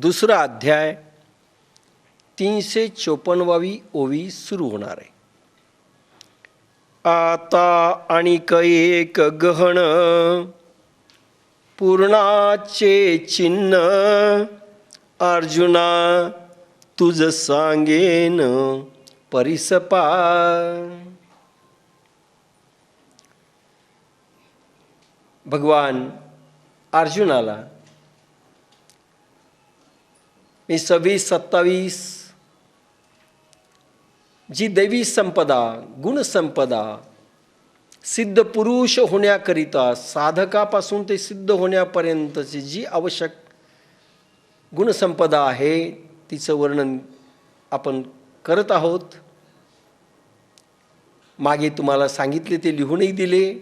दुसरा अध्याय 354वी ओवी सुरू होणार आहे. आता आणिक एक गहन पूर्णाचे चिन्ह अर्जुना तुझ सांगेन परिसपा. भगवान अर्जुनाला मी 26-27 जी दैवी संपदा गुणसंपदा सिद्ध पुरुष होण्याकरिता साधकापासून ते सिद्ध होण्यापर्यंतची जी आवश्यक गुणसंपदा आहे तिचं वर्णन आपण करत आहोत. मागे तुम्हाला सांगितले ते लिहूनही दिले,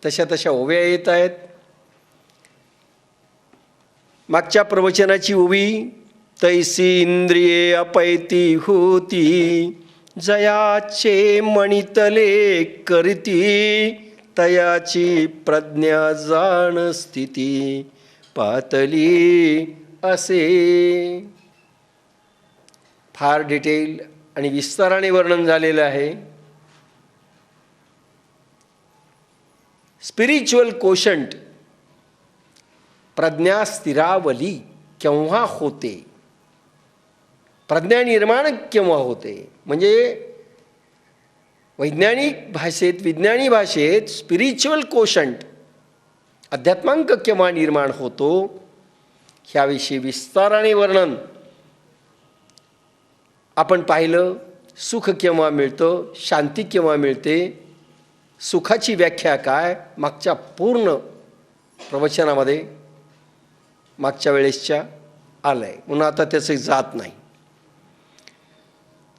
तशा ओव्या येत आहेत. मागच्या प्रवचनाची ओवी तैसी इंद्रिये अपैती होती जयाचे मणितले करती तयाची प्रज्ञा जाण स्थिती पातली असे. फार डिटेल आणि विस्ताराने वर्णन झालेलं आहे. स्पिरिच्युअल कोशंट प्रज्ञा स्थिरावली केव्हा होते, प्रज्ञा निर्माण केव्हा होते, म्हणजे वैज्ञानिक भाषेत विज्ञानी भाषेत स्पिरिच्युअल कोशंट अध्यात्मांक केव्हा निर्माण होतो ह्याविषयी विस्ताराने वर्णन आपण पाहिलं. सुख केव्हा मिळतं, शांती केव्हा मिळते, सुखाची व्याख्या काय मागच्या पूर्ण प्रवचनामध्ये मागच्या वेळेसच्या आलं आहे, म्हणून आता त्याचं जात नाही.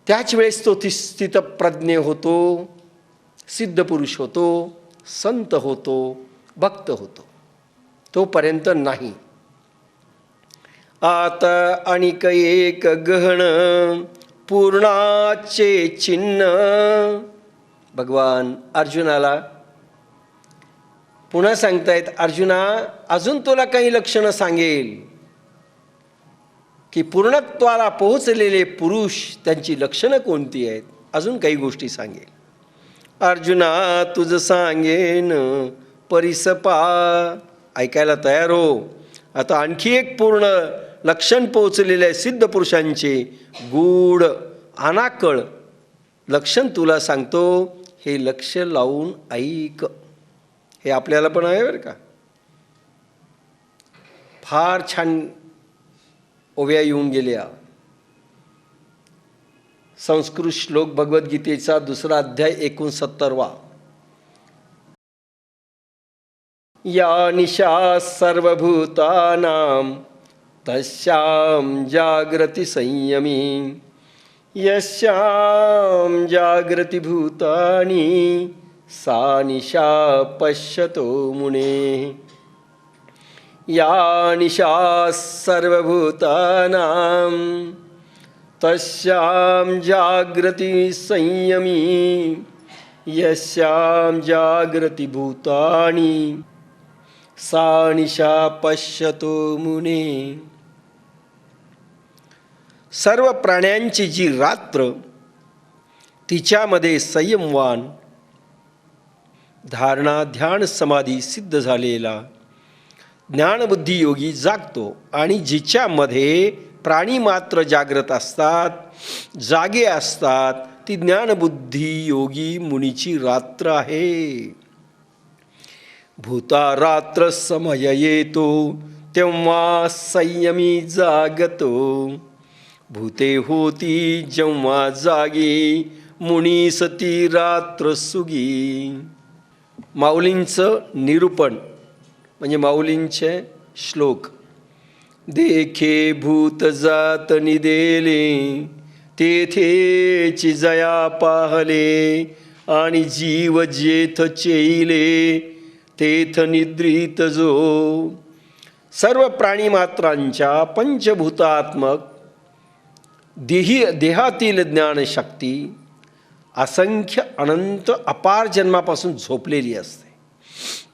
त्याच वेळेस तो स्थितप्रज्ञ होतो, सिद्ध पुरुष होतो, संत होतो, भक्त होतो. तोपर्यंत नाही. आता आणिक एक गहन पूर्णाचे चिन्ह भगवान अर्जुनाला पुन्हा सांगतायत. अर्जुना अजून तुला काही लक्षणं सांगेल की पूर्णत्वाला पोहोचलेले पुरुष त्यांची लक्षणं कोणती आहेत, अजून काही गोष्टी सांगेल. अर्जुना तुझ सांगेन परिसपा, ऐकायला तयार हो. आता आणखी एक पूर्ण लक्षण पोहोचलेले सिद्ध पुरुषांचे गूढ अनाकळ लक्षण तुला सांगतो, हे लक्ष लावून ऐक. हे आपल्याला पण आहे बरं का. फार छान ओव्या येऊन गेल्या. संस्कृत श्लोक भगवद्गीतेचा 2रा अध्याय 69वा. या निशा सर्वभूतानां तस्यां जागृती संयमी यस्यां जागृती भूतानि सा निशा पश्यतो मुने. या निशा सर्वभूतानां तस्यां जागृती संयमी यस्यां जागृती भूतानि सा निशा पश्यतो मुने. सर्व प्राण्यांची जी रात्र तिच्यामध्ये संयमवान धारणा ध्यान समाधी सिद्ध झालेला ज्ञानबुद्धी योगी जागतो, आणि जिच्यामध्ये प्राणी मात्र जागृत असतात, जागे असतात, ती ज्ञानबुद्धी योगी मुनीची रात्र आहे. भूता रात्र समय येतो तेव्हा संयमी जागतो, भूते होती जेव्हा जागी मुनीस ती रात्र सुगी. माऊलींचं निरूपण म्हणजे माऊलींचे श्लोक. देखे भूत जात निदेले तेथेची जया पाहले, आणि जीव जेथ चेईले तेथ निद्रित जो. सर्व प्राणीमात्रांच्या पंचभूतात्मक देहातील ज्ञानशक्ती असंख्य अनंत अपार जन्मापासून झोपलेली असते.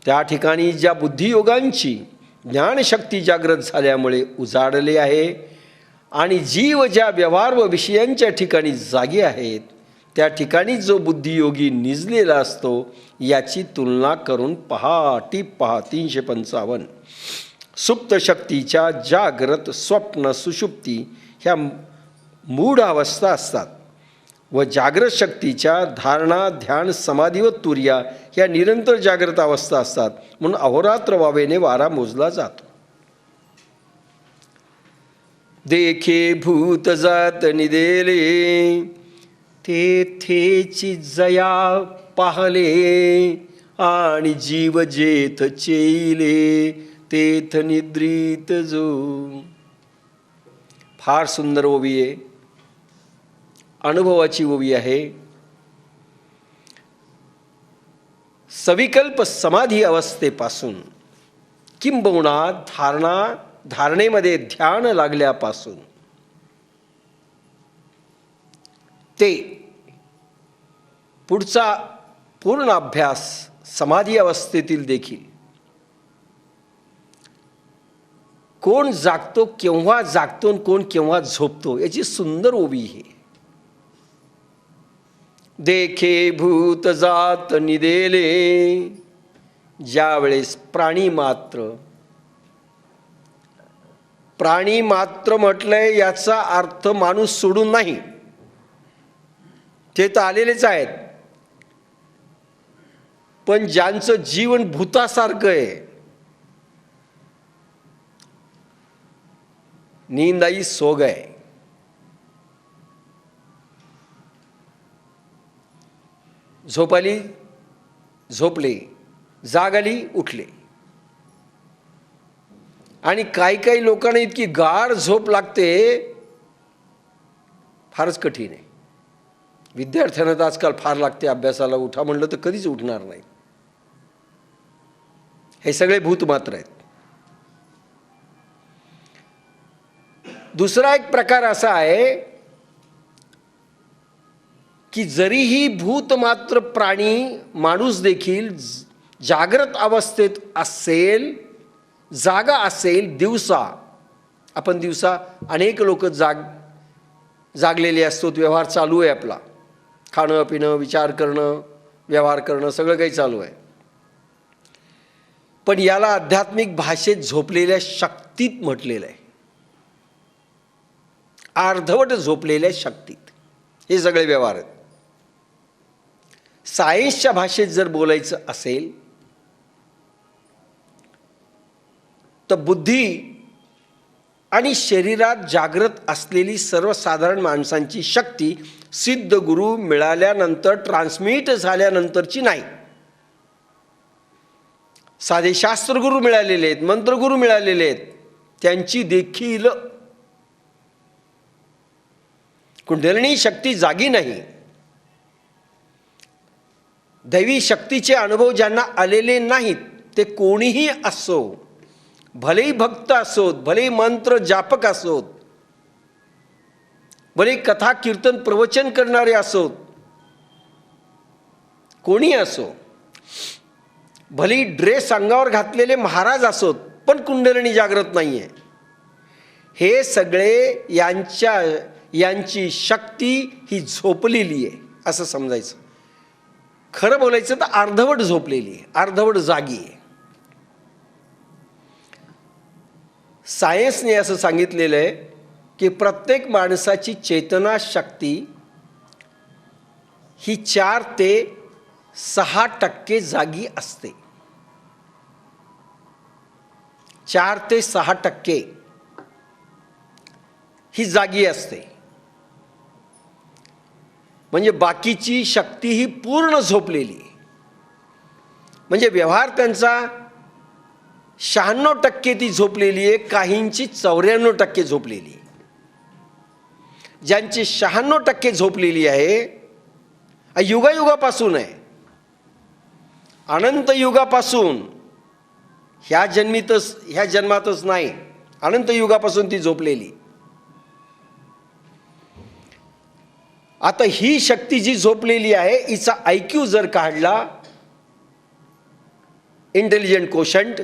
त्या ठिकाणी ज्या बुद्धियोगांची ज्ञानशक्ती जागृत झाल्यामुळे उजाडले आहे, आणि जीव ज्या व्यवहार व विषयांच्या ठिकाणी जागी आहेत त्या ठिकाणी जो बुद्धियोगी निजलेला असतो याची तुलना करून पहा. टीप पहा 355. सुप्त शक्तीच्या जाग्रत स्वप्न सुषुप्ती ह्या मूढ अवस्था असतात व जागृत शक्तीच्या धारणा ध्यान समाधी व तुर्या ह्या निरंतर जागृत अवस्था असतात. म्हणून अहोरात्र वावेने वारा मोजला जातो. देखे भूत जात निदेले तेथेची जया पाहले आणि जीव जेथ चेले तेथ निद्रित जो. फार सुंदर ओवी आहे, अनुभवाची ओवी आहे. सविकल्प समाधी अवस्थेपासून किंबहुना धारणेमध्ये ध्यान लागल्यापासून ते पुढचा पूर्ण अभ्यास समाधी अवस्थेतील देखील कोण जागतो, केव्हा जागतो आणि कोण केव्हा झोपतो याची सुंदर ओवी आहे. देखे भूत जात निदेले, ज्यावेळेस प्राणी मात्र म्हटलंय याचा अर्थ माणूस सोडून नाही, ते तर आलेलेच आहेत. पण ज्यांचं जीवन भूतासारखं आहे, नींदाई सोग आहे, झोप आली झोपले, जाग आली उठले. आणि काही लोकांना इतकी गाढ झोप लागते, फारच कठीण आहे. विद्यार्थ्यांना तर आजकाल फार लागते अभ्यासाला. उठा म्हणलं तर कधीच उठणार नाही. हे सगळे भूत मात्र आहेत. दुसरा एक प्रकार असा आहे की जरीही भूत मात्र प्राणी माणूस देखील जागृत अवस्थेत असेल, जागा असेल, आपण दिवसा अनेक लोक जागलेले असतो, व्यवहार चालू आहे आपला, खाणं पिणं विचार करणं व्यवहार करणं सगळं काही चालू आहे. पण याला आध्यात्मिक भाषेत झोपलेल्या शक्तीत म्हटलेलं आहे. अर्धवट झोपलेल्या शक्तीत हे सगळे व्यवहार आहेत. सायन्सच्या भाषेत जर बोलायचं असेल तर बुद्धी आणि शरीरात जागृत असलेली सर्वसाधारण माणसांची शक्ती सिद्ध गुरु मिळाल्यानंतर ट्रान्समिट झाल्यानंतरची नाही. साधे शास्त्रगुरु मिळालेले आहेत, मंत्रगुरु मिळालेले आहेत, त्यांची देखील कुंडलिनी शक्ती जागी नाही. दैवी शक्तीचे अनुभव ज्यांना आलेले नाहीत ते कोणीही असो, भलेही भक्त असोत, भले मंत्र जापक असोत, भले कथा कीर्तन प्रवचन करणारे असोत, कोणी असो, भले ड्रेस अंगावर घातलेले महाराज असोत, पण कुंडलिनी जागृत नाहीये. हे सगळे यांची शक्ती ही झोपलेली आहे असं समजायचं. खरं बोलायचं तर अर्धवट झोपलेली आहे, अर्धवट जागी आहे. सायन्सने असं सांगितलेलं आहे की प्रत्येक माणसाची चेतना शक्ती ही 4 ते 6% जागी असते. 4 ते 6% ही जागी असते. म्हणजे बाकीची शक्ती ही पूर्ण झोपलेली आहे. म्हणजे व्यवहार त्यांचा 96% ती झोपलेली आहे, काहींची 94% झोपलेली आहे. ज्यांची 96% झोपलेली आहे, युगायुगापासून आहे, अनंत युगापासून, ह्या जन्मातच नाही, अनंत युगापासून ती झोपलेली. आता ही शक्ती जी झोपलेली आहे हिचा IQ जर काढला, इंटेलिजंट कोशंट,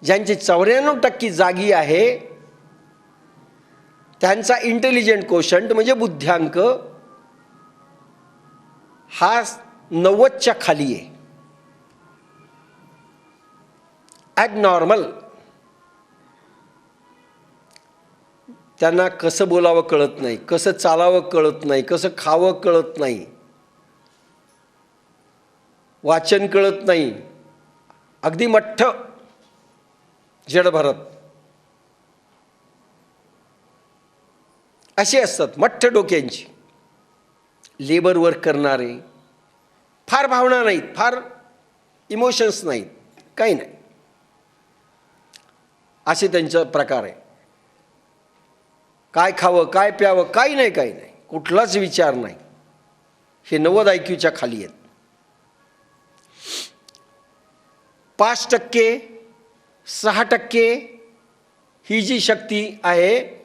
ज्यांची 94% जागी आहे, त्यांचा इंटेलिजंट कोशंट म्हणजे बुद्ध्यांक हा 90च्या खाली आहे. ॲबनॉर्मल. त्यांना कसं बोलावं कळत नाही, कसं चालावं कळत नाही, कसं खावं कळत नाही, वाचन कळत नाही, अगदी मठ्ठ जडभरत असे असतात, मठ्ठ डोक्यांची. लेबर वर्क करणारे, फार भावना नाहीत, फार इमोशन्स नाहीत, काही नाही, असे त्यांचा प्रकार आहे. काय खावं काय प्यावं काही नाही, काही नाही, कुठलाच विचार नाही. हे 90 IQच्या खाली आहेत. 5%, 6% ही जी शक्ती आहे,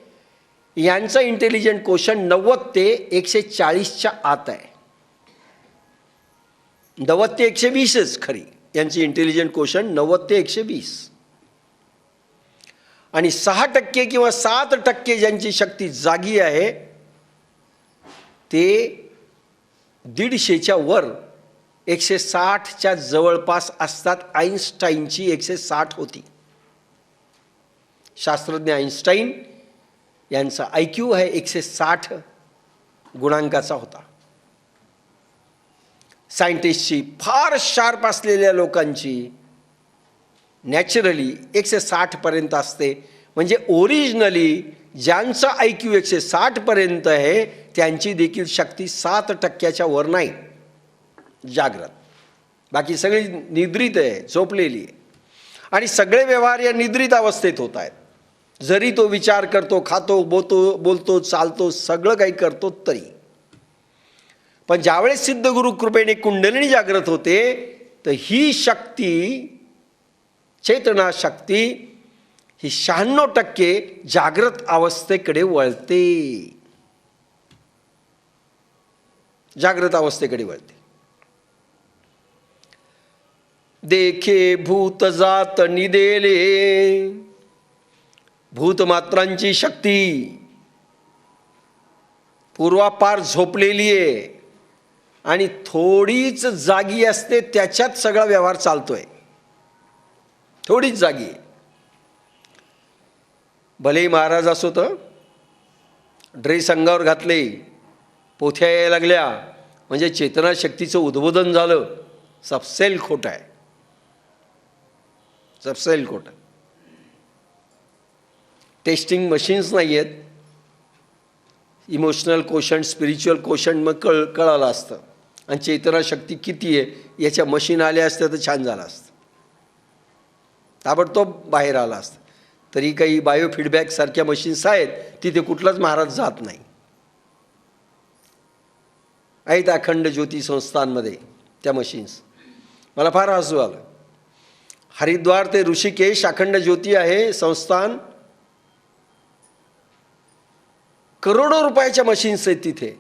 यांचं इंटेलिजंट कोशंट 90 ते 140च्या आत आहे. 90 ते 120च खरी यांची इंटेलिजंट कोशंट, 90 ते 120. आणि 6% किंवा 7% ज्यांची शक्ती जागी आहे ते 150च्या वर, 160च्या जवळपास असतात. आईन्स्टाईनची 160 होती. शास्त्रज्ञ आईन्स्टाईन यांचा IQ आहे 160 गुणांकाचा होता. सायंटिस्टची, फार शार्प असलेल्या लोकांची नॅचरली 160 पर्यंत असते. म्हणजे ओरिजिनली ज्यांचा IQ 160 पर्यंत आहे त्यांची देखील शक्ती 7%च्या वर नाही जागृत. बाकी सगळी निद्रित आहे, झोपलेली आहे. आणि सगळे व्यवहार या निद्रित अवस्थेत होत आहेत. जरी तो विचार करतो, खातो, बोलतो, चालतो, सगळं काही करतो तरी. पण ज्यावेळेस सिद्धगुरु कृपेने कुंडलिनी जागृत होते तर ही शक्ती, चेतना शक्ती, ही 96% जागृत अवस्थेकडे वळते. जागृत अवस्थेकडे वळते. देखे भूत जात निदेले, भूतमात्रांची शक्ती पूर्वापार झोपलेली आहे आणि थोडीच जागी असते, त्याच्यात सगळा व्यवहार चालतोय. थोडीच जागी आहे. भले महाराज असो तर ड्रेस अंगावर घातले, पोथ्या यायला लागल्या म्हणजे चेतना शक्तीचं उद्बोधन झालं, सबसेल खोटं आहे. सबसेल खोटं. टेस्टिंग मशीन्स नाही आहेत. इमोशनल कोशंट, स्पिरिच्युअल कोशंट मग कळालं असतं. आणि चेतना शक्ती किती आहे याच्या मशीन आल्या असत्या तर छान झालं असतं, ताबडतोब बाहेर आला असतं. तरी काही बायो फीडबॅक सारख्या मशीन्स आहेत, तिथे कुठलाच महाराज जात नाही. आहेत अखंड ज्योती संस्थांमध्ये त्या मशीन्स. मला फार हसू आलं. हरिद्वार ते ऋषिकेश अखंड ज्योती आहे संस्थान. करोडो रुपयाच्या मशीन्स आहेत तिथे.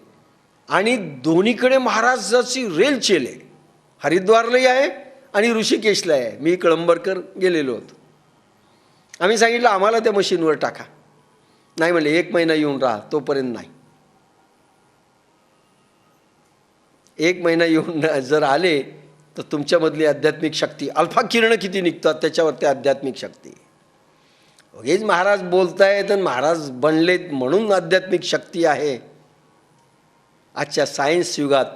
आणि दोन्हीकडे महाराजाची रेल चेल आहे. हरिद्वारलाही आहे आणि ऋषिकेशला आहे. मी कळंबरकर गेलेलो होतो. आम्ही सांगितलं आम्हाला त्या मशीनवर टाका. नाही म्हणले 1 महिना येऊन राहा, तोपर्यंत नाही. 1 महिना येऊन जर आले तर तुमच्यामधली आध्यात्मिक शक्ती, अल्फा किरण किती निघतात त्याच्यावर ते आध्यात्मिक शक्ती. उगीच महाराज बोलतायत आणि महाराज बनलेत म्हणून आध्यात्मिक शक्ती आहे. आजच्या सायन्स युगात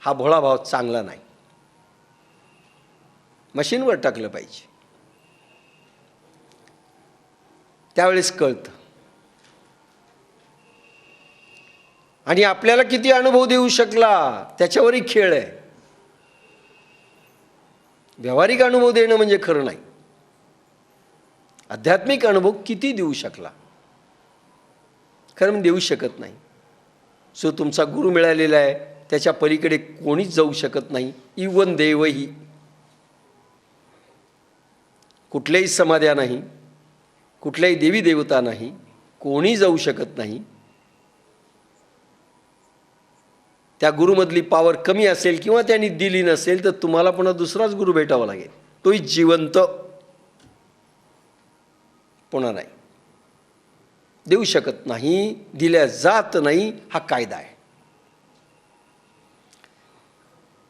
हा भोळाभाव चांगला नाही. मशीनवर टाकलं पाहिजे, त्यावेळेस कळतं. आणि आपल्याला किती अनुभव देऊ शकला त्याच्यावरही खेळ आहे. व्यावहारिक अनुभव देणं म्हणजे खरं नाही. आध्यात्मिक अनुभव किती देऊ शकला, खरं म्हणजे देऊ शकत नाही. सो तुमचा गुरु मिळालेला आहे त्याच्या पलीकडे कोणीच जाऊ शकत नाही. इवन देवही. कुठल्याही समाध्या नाही, कुठल्याही देवी देवता नाही, कोणी जाऊ शकत नाही. त्या गुरुमधली पॉवर कमी असेल किंवा त्यांनी दिली नसेल तर तुम्हाला पुन्हा दुसराच गुरु भेटावा लागेल. तोही जिवंत, पुन्हा नाही. देऊ शकत नाही, दिल्या जात नाही, हा कायदा आहे.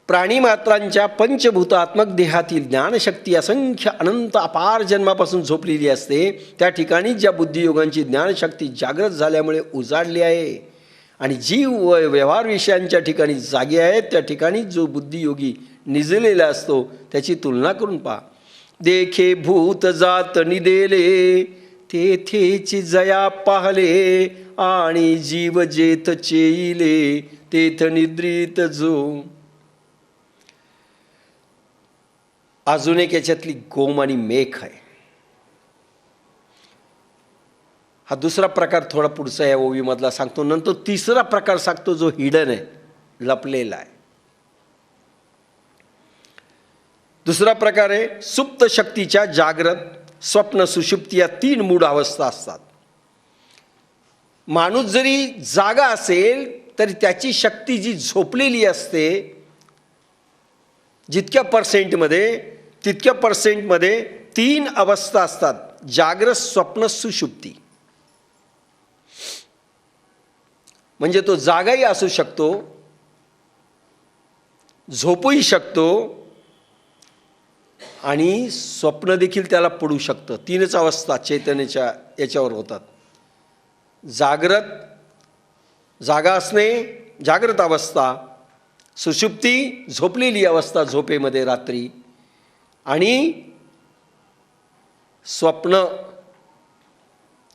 प्राणीमात्रांच्या पंचभूतात्मक देहातील ज्ञानशक्ती असंख्य अनंत अपार जन्मापासून झोपलेली असते. त्या ठिकाणी ज्या बुद्धियोगांची ज्ञानशक्ती जागृत झाल्यामुळे उजाडली आहे आणि जीव व व्यवहार विषयांच्या ठिकाणी जागे आहेत, त्या ठिकाणी जो बुद्धियोगी निजलेला असतो त्याची तुलना करून पहा. देखे भूत जात निदेले, तेथेची जया पाहले, आणि जीव जेथ चेईले, तेथ निद्रित जो. अजून एक याच्यातली गोम आणि मेघ आहे. हा दुसरा प्रकार थोडा पुढचा या ओवीमधला सांगतो. नंतर तिसरा प्रकार सांगतो जो हिडन आहे, लपलेला आहे. दुसरा प्रकार आहे सुप्त शक्तीच्या जाग्रत, स्वप्न, सुषुप्ती या 3 मूढ अवस्था असतात. माणूस जरी जागा असेल तरी त्याची शक्ती जी झोपलेली असते, जितक्या पर्सेंटमध्ये तितक्या पर्सेंटमध्ये 3 अवस्था असतात: जाग्रत, स्वप्न, सुषुप्ती. म्हणजे तो जागाही असू शकतो, झोपूही शकतो आणि स्वप्न देखील त्याला पडू शकतं. 3च अवस्था चैतन्याच्या याच्यावर होतात. जाग्रत, जागा असणे, जागृत अवस्था, सुषुप्ती, झोपलेली अवस्था झोपेमध्ये रात्री, आणि स्वप्न.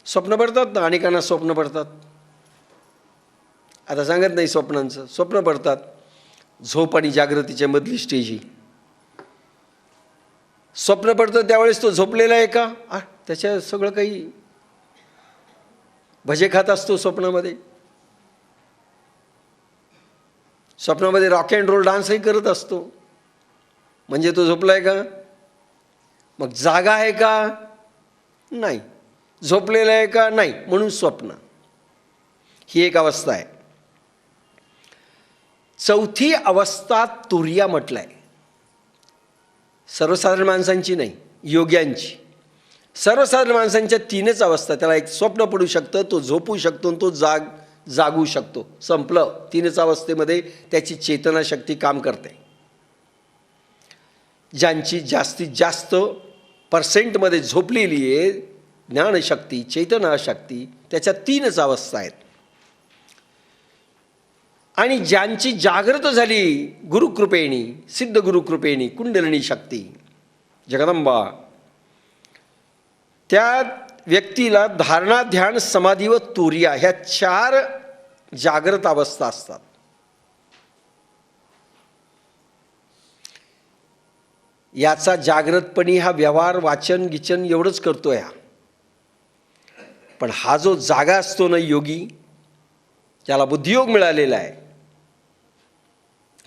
स्वप्न पडतात ना, अनेकांना स्वप्न पडतात. आता सांगत नाही स्वप्नांचं, स्वप्न पडतात. झोप आणि जागृतीच्या मधली स्टेज ही. स्वप्न पडतं त्यावेळेस तो झोपलेला आहे का, त्याच्या सगळं काही भजे खात असतो स्वप्नामध्ये. स्वप्नामध्ये रॉक अँड रोल डान्सही करत असतो. म्हणजे तो झोपलाय का? मग जागा आहे का? नाही. झोपलेला आहे का? नाही. म्हणून स्वप्न ही एक अवस्था आहे. चौथी अवस्था तुर्या म्हटलंय. सर्वसाधारण माणसांची नाही, योग्यांची. सर्वसाधारण माणसांच्या 3च अवस्था. त्याला एक स्वप्न पडू शकतं, तो झोपू शकतो, तो जागू शकतो. संपलं. 3च अवस्थेमध्ये त्याची चेतनाशक्ती काम करते. ज्यांची जास्तीत जास्त पर्सेंटमध्ये झोपलेली आहे ज्ञानशक्ती, चैतन्यशक्ती, त्याच्या 3च अवस्था आहेत. आणि ज्यांची जागृत झाली गुरुकृपेणी, सिद्ध गुरुकृपेणी, कुंडलिनी शक्ती, जगदंबा, त्या व्यक्तीला धारणा, ध्यान, समाधी व तुर्या ह्या 4 जागृत अवस्था असतात. याचा जागृतपणी हा व्यवहार, वाचन गिचन एवढंच करतोय हा. पण हा जो जागा असतो ना योगी, त्याला बुद्धियोग मिळालेला आहे.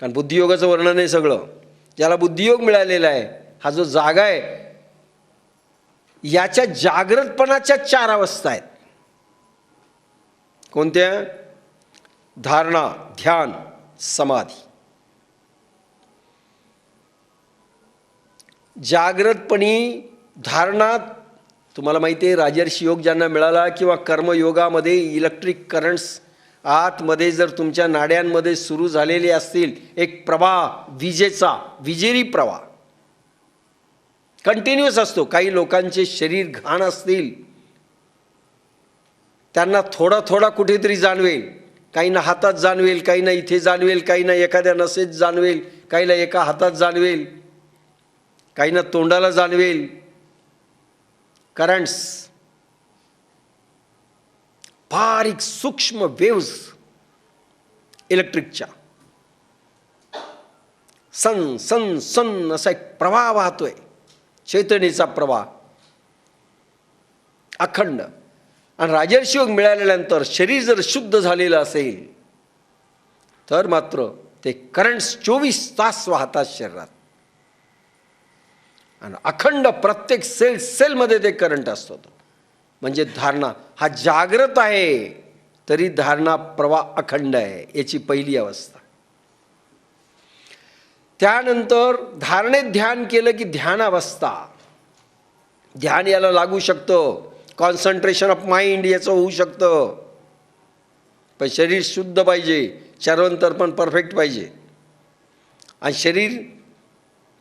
कारण बुद्धियोगाचं वर्णन आहे सगळं. ज्याला बुद्धियोग मिळालेला आहे, हा जो जागा आहे, याच्या जागृतपणाच्या 4 अवस्था आहेत. कोणत्या? धारणा, ध्यान, समाधी. जागृतपणी धारणा, तुम्हाला माहिती आहे राजर्षी योग ज्यांना मिळाला किंवा कर्मयोगामध्ये इलेक्ट्रिक करंट्स आतमध्ये जर तुमच्या नाड्यांमध्ये सुरू झालेले असतील, एक प्रवाह, विजेचा, विजेरी प्रवाह कंटिन्युअस असतो. काही लोकांचे शरीर घाण असतील, त्यांना थोडा थोडा कुठेतरी जाणवेल. काहींना हातात जाणवेल, काहींना इथे जाणवेल, काहींना एखाद्या नसेत जाणवेल, काहीला एका हातात जाणवेल, काहींना तोंडाला जाणवेल. करंट्स, बारीक सूक्ष्म वेव्स इलेक्ट्रिकच्या, सन सन सन असा एक प्रवाह वाहतोय, चैतन्याचा प्रवाह अखंड. आणि राजर्षी योग मिळाल्यानंतर शरीर जर शुद्ध झालेलं असेल तर मात्र ते करंट्स 24 तास वाहतात शरीरात. आणि अखंड प्रत्येक सेलमध्ये ते करंट असतो. म्हणजे धारणा हा जागृत आहे तरी धारणा प्रवाह अखंड आहे. याची पहिली अवस्था. त्यानंतर धारणेत ध्यान केलं की ध्यान अवस्था. ध्यान याला लागू शकतं. कॉन्सन्ट्रेशन ऑफ माइंड याचं होऊ शकतं. पण शरीर शुद्ध पाहिजे, चरवंतर पण परफेक्ट पाहिजे, आणि शरीर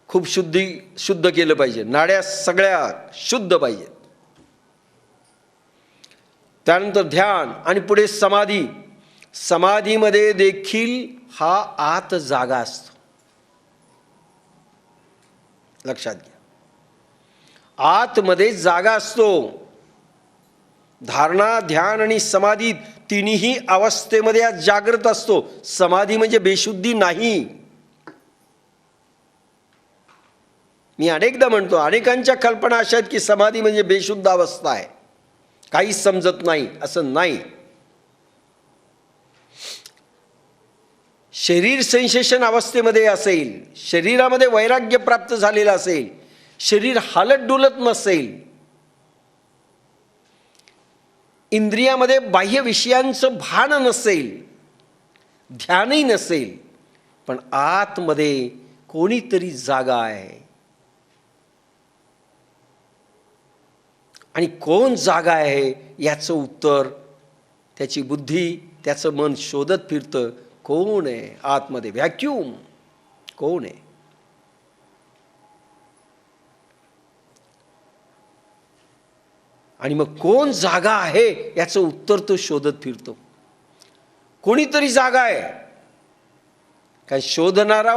खूप शुद्ध केलं पाहिजे. नाड्या सगळ्या शुद्ध पाहिजेत. त्यानंतर ध्यान आणि पुढे समाधी. समाधीमध्ये देखील हा आत जागा असतो. लक्षात घ्या, आतमध्ये जागा असतो. धारणा, ध्यान आणि समाधी तिन्ही अवस्थेमध्ये आज जागृत असतो. समाधी म्हणजे बेशुद्धी नाही. मी अनेकदा म्हणतो, अनेकांच्या कल्पना अशा आहेत की समाधी म्हणजे बेशुद्ध अवस्था आहे, काहीच समजत नाही. असं नाही. शरीर सेन्सेशन अवस्थेमध्ये असेल, शरीरामध्ये वैराग्य प्राप्त झालेलं असेल, शरीर हालत डुलत नसेल, इंद्रियामध्ये बाह्य विषयांचं भान नसेल, ध्यानही नसेल, पण आतमध्ये कोणीतरी जागा आहे. आणि कोण जागा आहे याचं उत्तर त्याची बुद्धी, त्याचं मन शोधत फिरतं. कोण आहे आतमध्ये? व्हॅक्यूम कोण आहे? आणि मग कोण जागा आहे याचं उत्तर तो शोधत फिरतो. कोणीतरी जागा आहे, कारण शोधणारा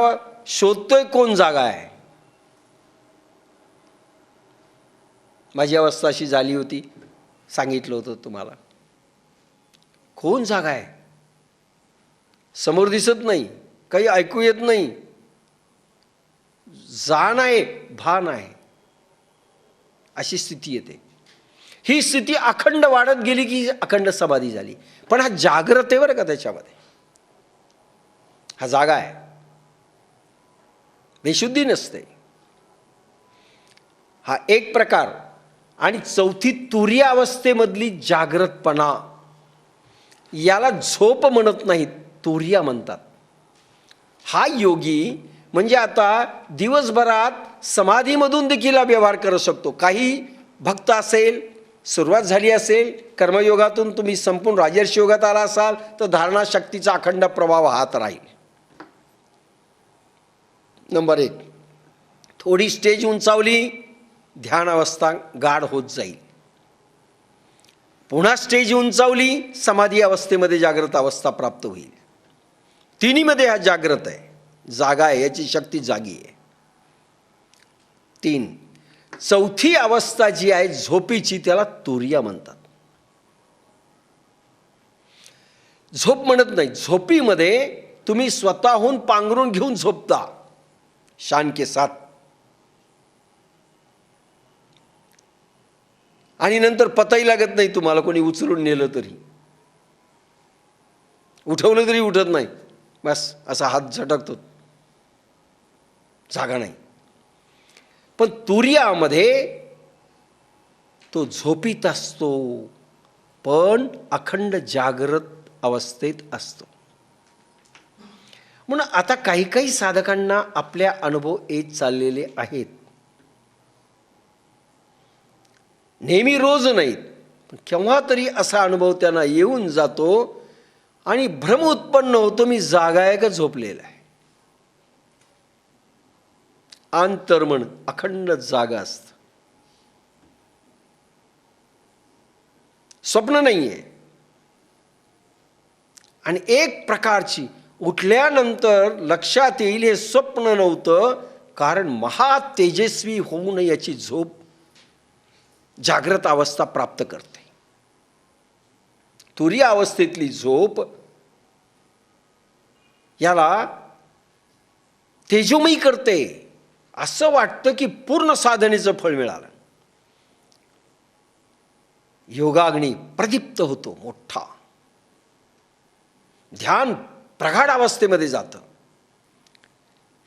शोधतोय कोण जागा आहे. माझी अवस्था अशी झाली होती, सांगितलं होतं तुम्हाला. कोण जागा आहे? समोर दिसत नाही, काही ऐकू येत नाही, जाण आहे, भान आहे, अशी स्थिती येते. ही स्थिती अखंड वाढत गेली की अखंड समाधी झाली. पण हा जागृत आहे बरं का, त्याच्यामध्ये हा जागा आहे, बेशुद्धी नसते. हा एक प्रकार. आणि चौथी तुरीय अवस्थेमधली जागृतपणा, याला झोप म्हणत नाहीत, तुरिया म्हणतात. हा योगी म्हणजे आता दिवसभरात समाधीमधून देखील व्यवहार करू शकतो. काही भक्त असेल, सुरुवात झाली असेल, कर्मयोगातून तुम्ही संपूर्ण राजर्षी योगात आला असाल तर धारणा शक्तीचा अखंड प्रभाव वाहत राहील. नंबर 1. थोडी स्टेज उंचावली, ध्यान अवस्था गाढ होत जाईल. पुन्हा स्टेज उंचावली, समाधी अवस्थेमध्ये जागृत अवस्था प्राप्त होईल. तिन्हीमध्ये हा जागृत आहे, जागा आहे, याची शक्ती जागी आहे. 3. चौथी अवस्था जी आहे झोपीची, त्याला तुरिया म्हणतात. झोप म्हणत नाही. झोपीमध्ये तुम्ही स्वतःहून पांघरून घेऊन झोपता, शान के साथ, आणि नंतर पताही लागत नाही तुम्हाला. कोणी उचलून नेलं तरी, उठवलं तरी उठत नाही, बस असा हात झटकतो, जागा नाही. पण तुरियामध्ये तो झोपीत असतो, पण अखंड जागृत अवस्थेत असतो. म्हणून आता काही काही साधकांना आपल्या अनुभव येत चाललेले आहेत. नेहमी रोज नाहीत, पण केव्हा तरी असा अनुभव त्यांना येऊन जातो आणि भ्रम उत्पन्न होतो, मी जागा आहे का झोपलेला आहे. अंतर्मन अखंड जागा असतं, स्वप्न नाहीये. आणि एक प्रकारची उठल्यानंतर लक्षात येईल हे स्वप्न नव्हतं, कारण महा तेजस्वी होऊन याची झोप जागृत अवस्था प्राप्त करते. तुरीय अवस्थेतली झोप याला तेजोमयी करते. असं वाटतं की पूर्ण साधनेचं फळ मिळालं. योगाग्नी प्रदीप्त होतो मोठा, ध्यान प्रगाढ अवस्थेमध्ये जातं.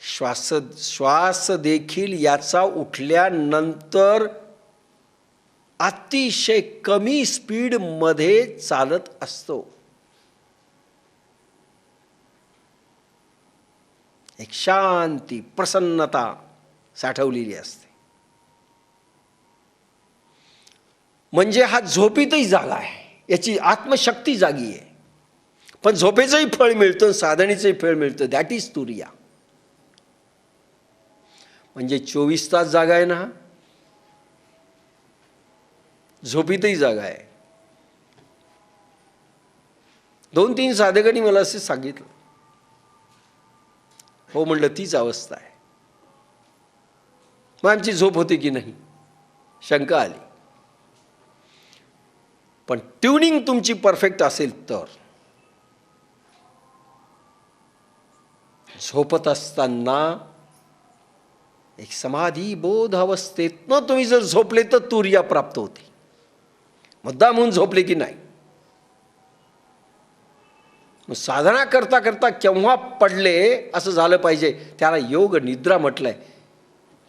श्वास देखील याचा उठल्यानंतर अतिशय कमी स्पीड मध्ये चालत असतो. एक शांती, प्रसन्नता साठवलेली असते. म्हणजे हा झोपेतही जागा आहे, याची आत्मशक्ती जागी आहे. पण झोपेचंही फळ मिळतं, साधनेचंही फळ मिळतं. दॅट इज तुरिया. म्हणजे 24 तास जागा आहे ना, हा झोपेतही जागा आहे. 2-3 साधकांनी मला असं सांगितलं. हो म्हणलं, तीच अवस्था आहे. मग आमची झोप होते की नाही, शंका आली. पण ट्युनिंग तुमची परफेक्ट असेल तर झोपत असताना एक समाधी बोध अवस्थेतनं तुम्ही जर झोपले तर तुरिया प्राप्त होते. मुद्दाम म्हणून झोपले की नाही. मग साधना करता करता केव्हा पडले असं झालं पाहिजे, त्याला योग निद्रा म्हटलंय.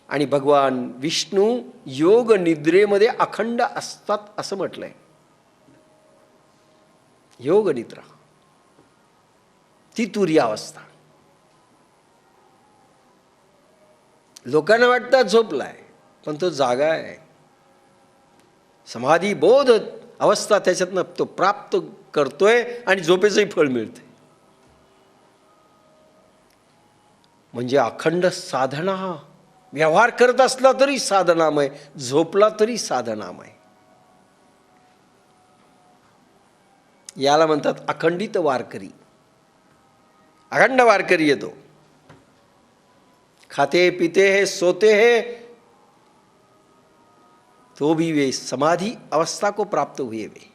आणि भगवान विष्णू योग निद्रेमध्ये अखंड असतात असं म्हटलंय. योग निद्रा ती तुरिया अवस्था. लोकांना वाटतं झोपलाय, पण तो जागा आहे. समाधी बोध अवस्था त्याच्यातनं तो प्राप्त करतोय आणि झोपेचंही फळ मिळतंय. म्हणजे अखंड साधना. व्यवहार करत असला तरी साधनामय, झोपला तरी साधनामय. याला म्हणतात अखंडित वारकरी. अखंड वारकरी येतो. खाते पीते है सोते है तो भी वे समाधि अवस्था को प्राप्त हुए वे.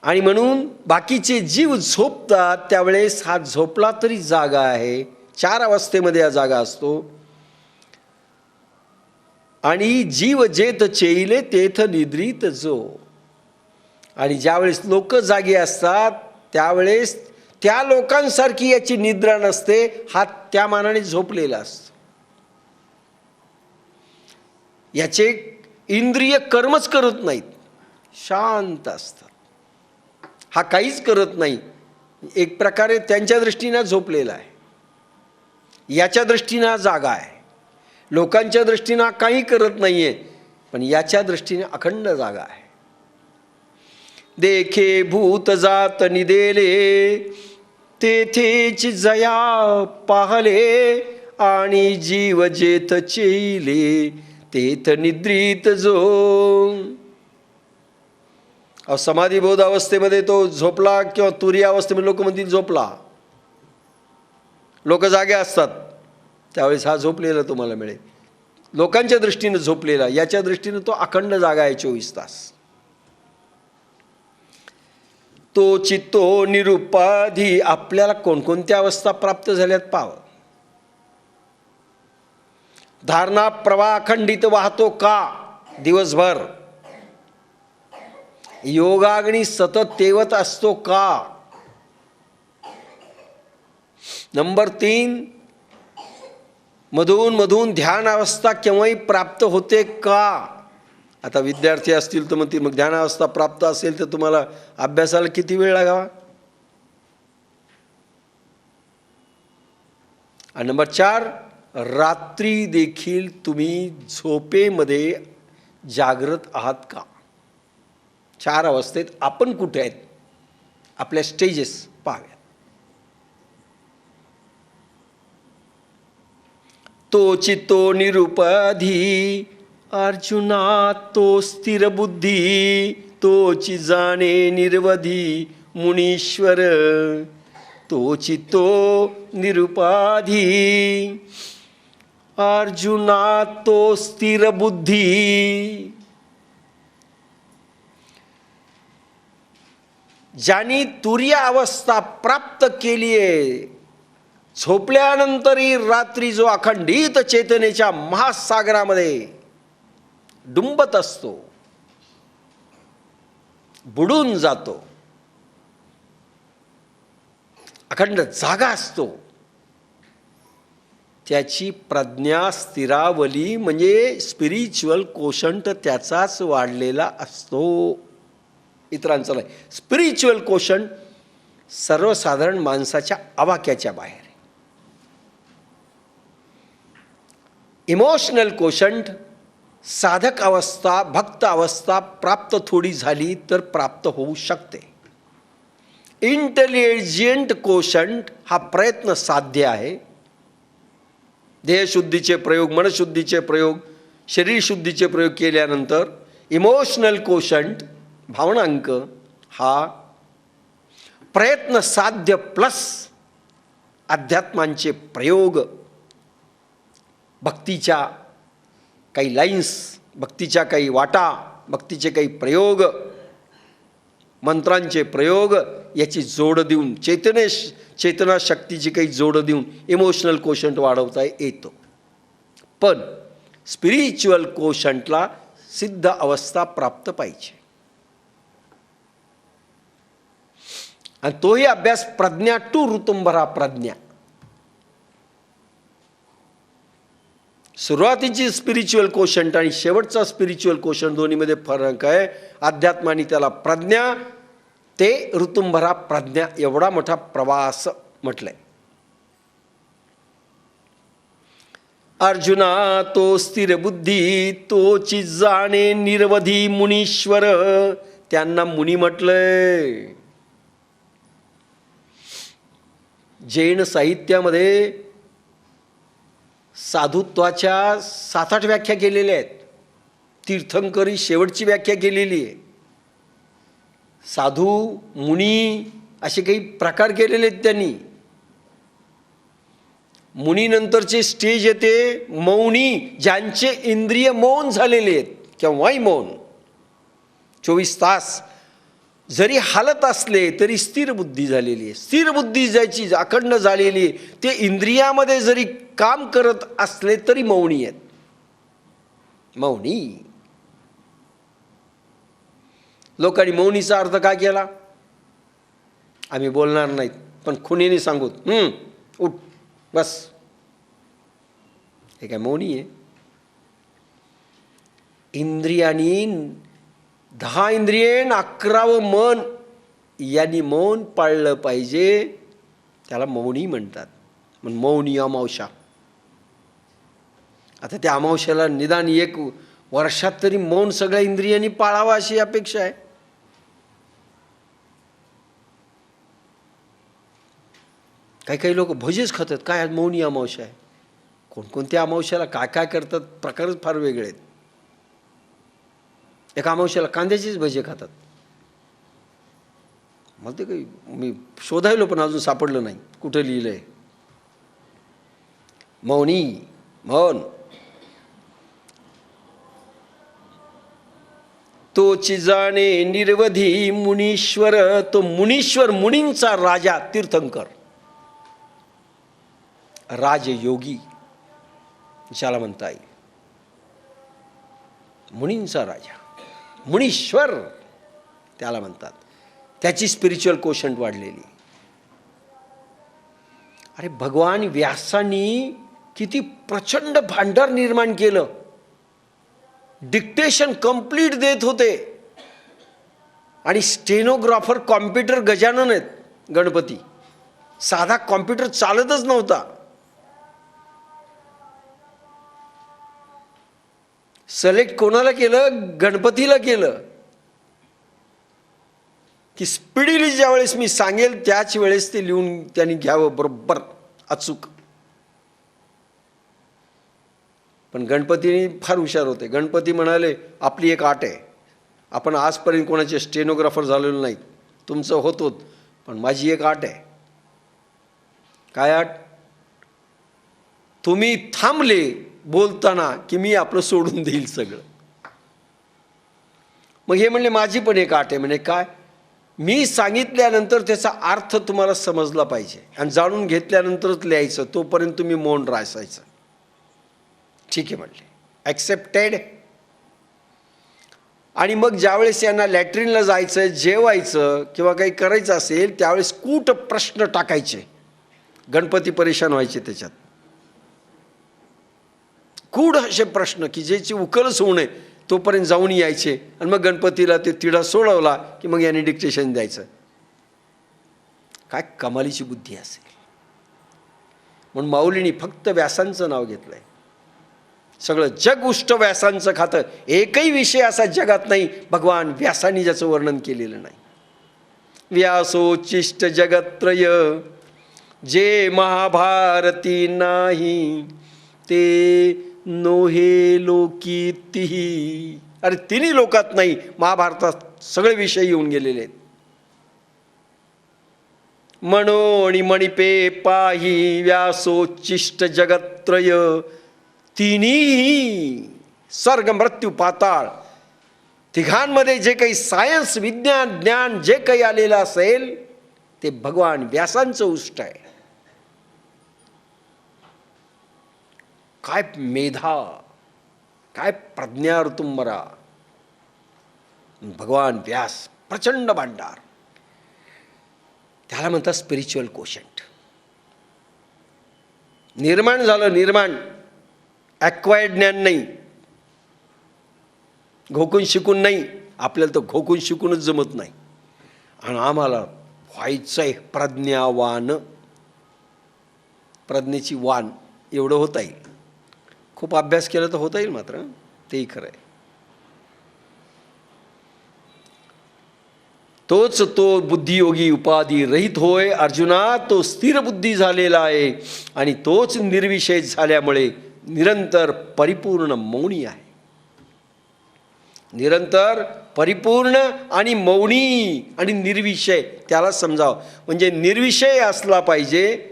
आणि म्हणून बाकीचे जीव झोपतात त्यावेळेस हा झोपला तरी जागा आहे. 4 अवस्थेमध्ये हा जागा असतो. आणि जीव जेथ चेईले तेथ निद्रित जो. आणि ज्यावेळेस लोक जागे असतात त्यावेळेस त्या लोकांसारखी याची निद्रा नसते. हा त्या मानाने झोपलेला असतो. याचे इंद्रिय कर्मच करत नाहीत, शांत असतात. हा काहीच करत नाही. एक प्रकारे त्यांच्या दृष्टीने झोपलेला आहे, याच्या दृष्टीने जागा आहे. लोकांच्या दृष्टीने काही करत नाहीये, पण याच्या दृष्टीने अखंड जागा आहे. देखे भूत जात निदेले तेथेच जया पाहले. आणि जीव जेथ चेईले तेथ निद्रित जो. समाधी बोध अवस्थेमध्ये तो झोपला किंवा तुरिया अवस्थेमध्ये लोक म्हणतील झोपला. लोक जागे असतात त्यावेळेस हा झोपलेला तुम्हाला मिळेल. लोकांच्या दृष्टीने झोपलेला, याच्या दृष्टीने तो अखंड जागा आहे 24 तास. तो चित्तो निरुपाधी. आपल्याला कोणकोणत्या अवस्था प्राप्त झाल्यात पाहावं. धारणा प्रवाह अखंडित वाहतो का दिवसभर. योगाग्नी सतत तेवत असतो का. नंबर 3, मधून मधून ध्यान अवस्था केव्हाही प्राप्त होते का. आता विद्यार्थी असतील तर म्हणतील मग ध्यान अवस्था प्राप्त असेल तर तुम्हाला अभ्यासाला किती वेळ लागावा. आणि नंबर 4, रात्री देखील तुम्ही झोपेमध्ये जागृत आहात का. 4 अवस्थेत आपण कुठे आहेत, आपल्या स्टेजेस पाहाव्यात. तो चित्तो निरुपाधी अर्जुना तो स्थिर बुद्धी. तोची जाणे निर्वधी मुनीश्वर. तो चित्तो निरुपाधी अर्जुना तो स्थिर बुद्धी. ज्यांनी तुरिया अवस्था प्राप्त केली आहे, झोपल्यानंतरही रात्री जो अखंडित चेतनेच्या महासागरामध्ये डुंबत असतो, बुडून जातो, अखंड जागा असतो, त्याची प्रज्ञा स्थिरावली म्हणजे स्पिरिच्युअल कोशंट त्याचाच वाढलेला असतो, इतरांचा नाही. स्पिरिच्युअल कोशंट सर्वसाधारण माणसाच्या आवाक्याच्या बाहेर. इमोशनल कोशंट, साधक अवस्था, भक्त अवस्था प्राप्त थोडी झाली तर प्राप्त होऊ शकते. इंटेलिजंट कोशंट हा प्रयत्न साध्य आहे. देहशुद्धीचे प्रयोग, मनशुद्धीचे प्रयोग, शरीरशुद्धीचे प्रयोग केल्यानंतर इमोशनल कोशंट भावनांक हा प्रयत्न साध्य प्लस अध्यात्मांचे प्रयोग, भक्तीच्या काही लाईन्स, भक्तीच्या काही वाटा, भक्तीचे काही प्रयोग, मंत्रांचे प्रयोग याची जोड देऊन चेतना शक्तीची काही जोड देऊन इमोशनल कोशंट वाढवता येतो. पण स्पिरिच्युअल कोशंटला सिद्ध अवस्था प्राप्त पाहिजे. आणि तोही अभ्यास प्रज्ञा टू ऋतुंभरा प्रज्ञा. सुरुवातीची स्पिरिच्युअल कोशंट आणि शेवटचा स्पिरिच्युअल कोशंट दोन्हीमध्ये फरक आहे. अध्यात्माने त्याला प्रज्ञा ते ऋतुंभरा प्रज्ञा एवढा मोठा प्रवास म्हटलंय. अर्जुना तो स्थिर बुद्धी तोची जाणे निरवधी मुनीश्वर. त्यांना मुनी म्हटलंय. जैन साहित्यामध्ये साधुत्वाच्या 7-8 व्याख्या केलेल्या आहेत. तीर्थंकरी शेवटची व्याख्या केलेली आहे. साधू, मुनी असे काही प्रकार केलेले आहेत त्यांनी. मुनीनंतरचे स्टेज येते मौनी, ज्यांचे इंद्रिय मौन झालेले आहेत, केव्हाही मौन 24 तास जरी हालत असले तरी स्थिर बुद्धी झालेली आहे. स्थिर बुद्धी ज्याची अखंड झालेली आहे, ते इंद्रियामध्ये जरी काम करत असले तरी मौनी आहेत. मौनी. लोकांनी मौनीचा अर्थ काय केला? आम्ही बोलणार नाहीत पण खुनीने सांगू उठ बस. हे काय मौनी आहे? इंद्रियानी 10 इंद्रिये 11वं मन यांनी मौन पाळलं पाहिजे. त्याला मौनी म्हणतात. म्हणून मौनी अमावस्या. आता त्या अमावस्याला निदान 1 वर्षात तरी मौन सगळ्या इंद्रियांनी पाळावा अशी अपेक्षा आहे. काही काही लोक भजीच खातात. काय आज मौनी अमावस्या आहे? कोणकोणत्या अमावस्याला काय काय करतात प्रकारच फार वेगळे आहेत. एका अमावस्याला कांद्याचीच भजी खातात. मला ते काही मी शोधायलो पण अजून सापडलं नाही कुठे लिहिलंय. मौनी, मौन. तोची जाणे निर्वधी मुनीश्वर. तो मुनीश्वर, मुनींचा राजा, तीर्थंकर, राजयोगी ज्याला म्हणता येईल. मुनींचा राजा, मुनीश्वर त्याला म्हणतात. त्याची स्पिरिच्युअल कोशंट वाढलेली. अरे भगवान व्यासांनी किती प्रचंड भांडार निर्माण केलं. डिक्टेशन कंप्लीट देत होते. आणि स्टेनोग्राफर कॉम्प्युटर गजानन आहेत गणपती. साधा कॉम्प्युटर चालतच नव्हता. सिलेक्ट कोणाला केलं? गणपतीला केलं की स्पीडीली ज्या वेळेस मी सांगेल त्याच वेळेस ते लिहून त्यांनी घ्यावं बरोबर अचूक. पण गणपती फार हुशार होते. गणपती म्हणाले आपली एक आट आहे. आपण आजपर्यंत कोणाचे स्टेनोग्राफर झालेलो नाही. तुमचं होत पण माझी एक आट आहे. काय आट? तुम्ही थांबले बोलताना की मी आपलं सोडून देईल सगळं. मग हे म्हणले माझी पण एक आट आहे. म्हणे काय? मी सांगितल्यानंतर त्याचा अर्थ तुम्हाला समजला पाहिजे आणि जाणून घेतल्यानंतरच लिहायचं. तोपर्यंत तुम्ही मौन राहायचं. ठीक आहे म्हणले, ॲक्सेप्टेड. आणि मग ज्यावेळेस यांना लॅट्रिनला जायचं, जेवायचं किंवा काही करायचं असेल त्यावेळेस कूट प्रश्न टाकायचे. गणपती परेशान व्हायचे त्याच्यात. कूड असे प्रश्न की ज्याची उकलच होऊ नये तोपर्यंत जाऊन यायचे. आणि मग गणपतीला ते तिढा सोडवला की मग याने डिक्टेशन द्यायचं. काय कमालीची बुद्धी असेल. म्हणून माऊलींनी फक्त व्यासांचं नाव घेतलंय. सगळं जग उष्ट व्यासांचं खातं. एकही विषय असा जगात नाही भगवान व्यासांनी ज्याचं वर्णन केलेलं नाही. व्यासोचिष्ट जगत्रय जे महाभारती नाही ते नोहे लोकी तिही. अरे तिन्ही लोकात नाही, महाभारतात सगळे विषय येऊन गेलेले आहेत. मनोणी मणिपे पाही व्यासोचिष्ट जगत्रय. तिन्ही स्वर्ग मृत्यू पाताळ तिघांमध्ये जे काही सायन्स विज्ञान ज्ञान जे काही आलेलं असेल ते भगवान व्यासांचं उष्ट आहे. काय मेधा, काय प्रज्ञा ऋतुंबरा. भगवान व्यास प्रचंड भांडार. त्याला म्हणतात स्पिरिच्युअल कोशंट. निर्माण झालं, निर्माण ॲक्वायर्ड ज्ञान नाही, घोकून शिकून नाही. आपल्याला तर घोकून शिकूनच जमत नाही. आणि आम्हाला व्हायचंय प्रज्ञावान. प्रज्ञेची वान एवढं होता येईल. खूप अभ्यास केला तर होता येईल, मात्र तेही खरं आहे. तोच तो बुद्धियोगी उपाधी रहित होय अर्जुना. तो स्थिर बुद्धी झालेला आहे आणि तोच निर्विषय झाल्यामुळे निरंतर परिपूर्ण मौनी आहे. निरंतर परिपूर्ण आणि मौनी आणि निर्विषय त्याला समजावं. म्हणजे निर्विषय असला पाहिजे,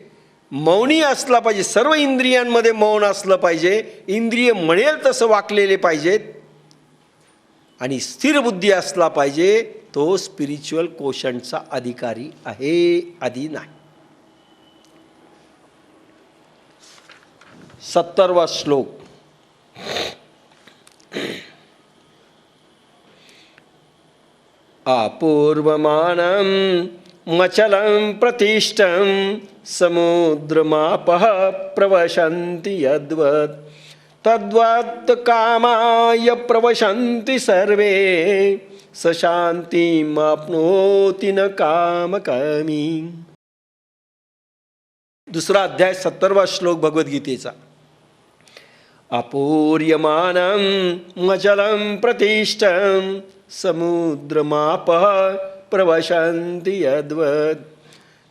मौनी असला पाहिजे, सर्व इंद्रियांमध्ये मौन असलं पाहिजे, इंद्रिय म्हणेल तसं वाकलेले पाहिजेत आणि स्थिर बुद्धी असला पाहिजे. तो स्पिरिच्युअल कोशंटचा अधिकारी आहे, आधी नाही. 70वा श्लोक. अपूर्वमानं मचलं प्रतिष्ठं समुद्रमापः प्रवशन्ति यद्वत् तद्वत् कामाय प्रवशन्ति सर्वे स शान्तिमाप्नोति न कामकामी. दुसरा अध्याय 70वा श्लोक भगवद्गीतेचा. अपूर्यमानं मचलं प्रतिष्ठं समुद्रमापः प्रवशन्ति यद्वत्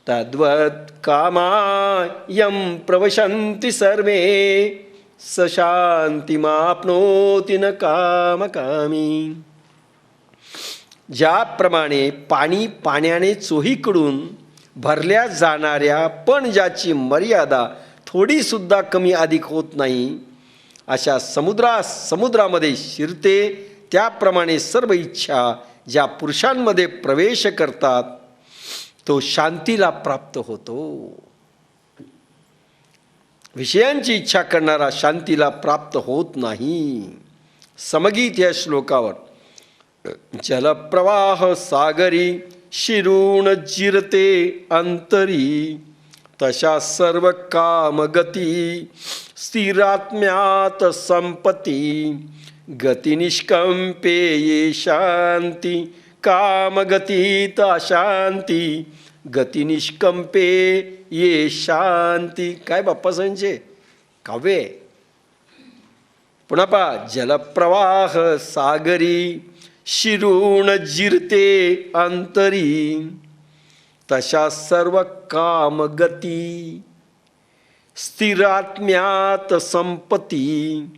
तद्वत् कामायं प्रवशन्ति सर्वे स शान्तिमाप्नोति न कामकामी. ज्याप्रमाणे पाणी पाण्याने चोहीकडून भरल्या जाणाऱ्या पण ज्याची मर्यादा थोडीसुद्धा कमी अधिक होत नाही अशा समुद्रामध्ये शिरते, त्याप्रमाणे सर्व इच्छा ज्या पुरुषांमध्ये प्रवेश करतात तो शांतीला प्राप्त होतो. विषयांची इच्छा करणारा शांतीला प्राप्त होत नाही. समगीत या श्लोकावर जलप्रवाह सागरी शिरून जिरते अंतरी तशा सर्व कामगती स्थिरात्म्यात संपत्ती गती निष्कंपे ये शांती कामगतीत अशांती गती निष्कंपे ये शांती. काय बाप्पासांचे काव्य. पुन्हा पहा. जलप्रवाह सागरी शिरून जिरते अंतरी तशा सर्व कामगती स्थिरात्म्यात संपत्ती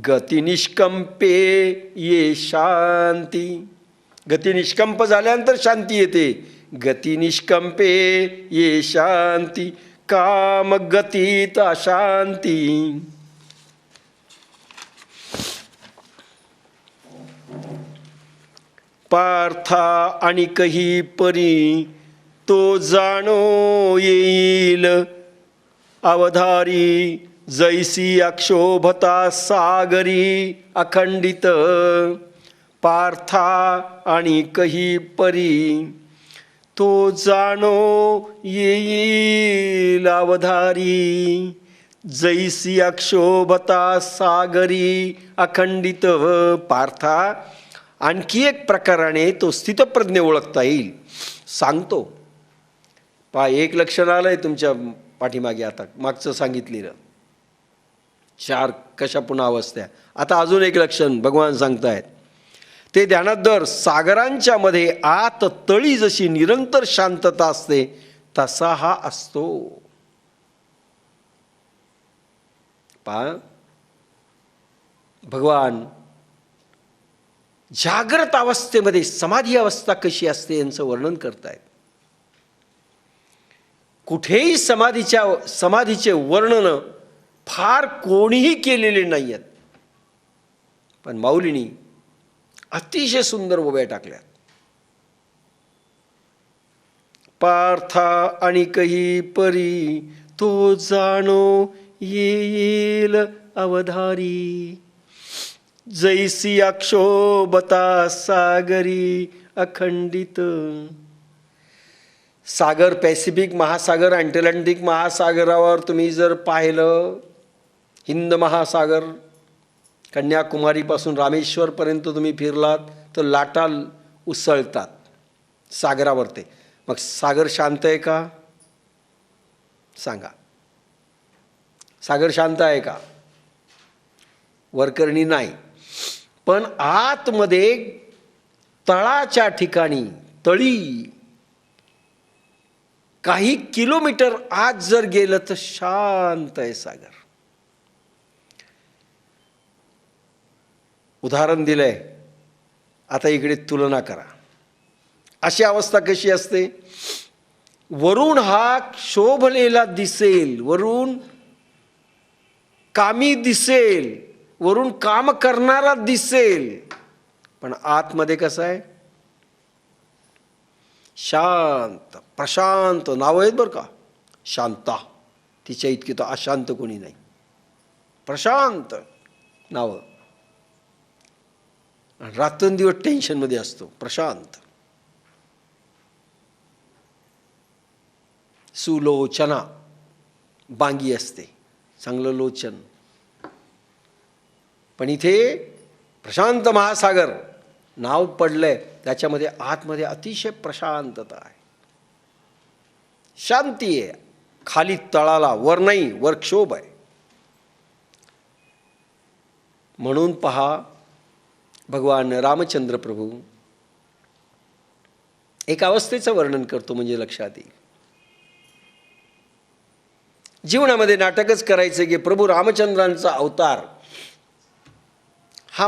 गती निष्कंपे ये शांती. गती निष्कंप झाल्यानंतर शांती येते. गती निष्कंपे ये शांती कामगतीत अशांती. पार्था आणिकही परी तो जाणो येईल अवधारी जैसी अक्षोभता सागरी अखंडित. पार्था आणिकही परी तो जाणो येईल अवधारी जैसी अक्षोभता सागरी अखंडित. पार्था आणखी एक प्रकाराने तो स्थितप्रज्ञ ओळखता येईल. सांगतो पहा. एक लक्षण आलंय तुमच्या पाठीमागे. आता मागचं सांगितलेलं 4 कशा पुन्हा अवस्था. आता अजून एक लक्षण भगवान सांगतायत, ते ध्यानात धर. सागरांच्या मध्ये आत तळी जशी निरंतर शांतता असते तसा हा असतो. पहा, भगवान जागृत अवस्थेमध्ये समाधी अवस्था कशी असते यांचं वर्णन करतायत. कुठेही समाधीचे वर्णन फार कोणीही केलेले नाही आहेत, पण माऊलींनी अतिशय सुंदर ओव्या टाकल्यात. पार्था आणि कही परी तो जाणो येईल अवधारी, जैसी अक्षोभता सागरी अखंडित. सागर, पॅसिफिक महासागर, अटलांटिक महासागरावर तुम्ही जर पाहिलं, हिंद महासागर, कन्याकुमारीपासून रामेश्वरपर्यंत तुम्ही फिरलात तर लाटा उसळतात सागरावर. ते मग सागर शांत आहे का? सांगा, सागर शांत आहे का? वरकरणी नाही. पण आतमध्ये तळाच्या ठिकाणी, तळी काही किलोमीटर आत जर गेलं तर शांत आहे सागर. उदाहरण दिलंय, आता इकडे तुलना करा. अशी अवस्था कशी असते? वरून हा शोभलेला दिसेल, वरून कामी दिसेल, वरून काम करणारा दिसेल, पण आतमध्ये कसं आहे? शांत, प्रशांत. नाव आहेत बरं का, शांता. तिच्या इतकी तर अशांत कोणी नाही. प्रशांत नाव. रात्रंदिवस टेन्शनमध्ये असतो. प्रशांत. सुलोचना, बांगी असते, चांगलं लोचन. पण इथे प्रशांत महासागर नाव पडलंय, त्याच्यामध्ये आतमध्ये अतिशय प्रशांतता आहे, शांती आहे. खाली तळाला, वर नाही, वर क्षोभ आहे. म्हणून पहा, भगवान रामचंद्र प्रभू एक अवस्थेचं वर्णन करतो म्हणजे लक्षात येईल. जीवनामध्ये नाटकच करायचं की प्रभू रामचंद्रांचा अवतार हा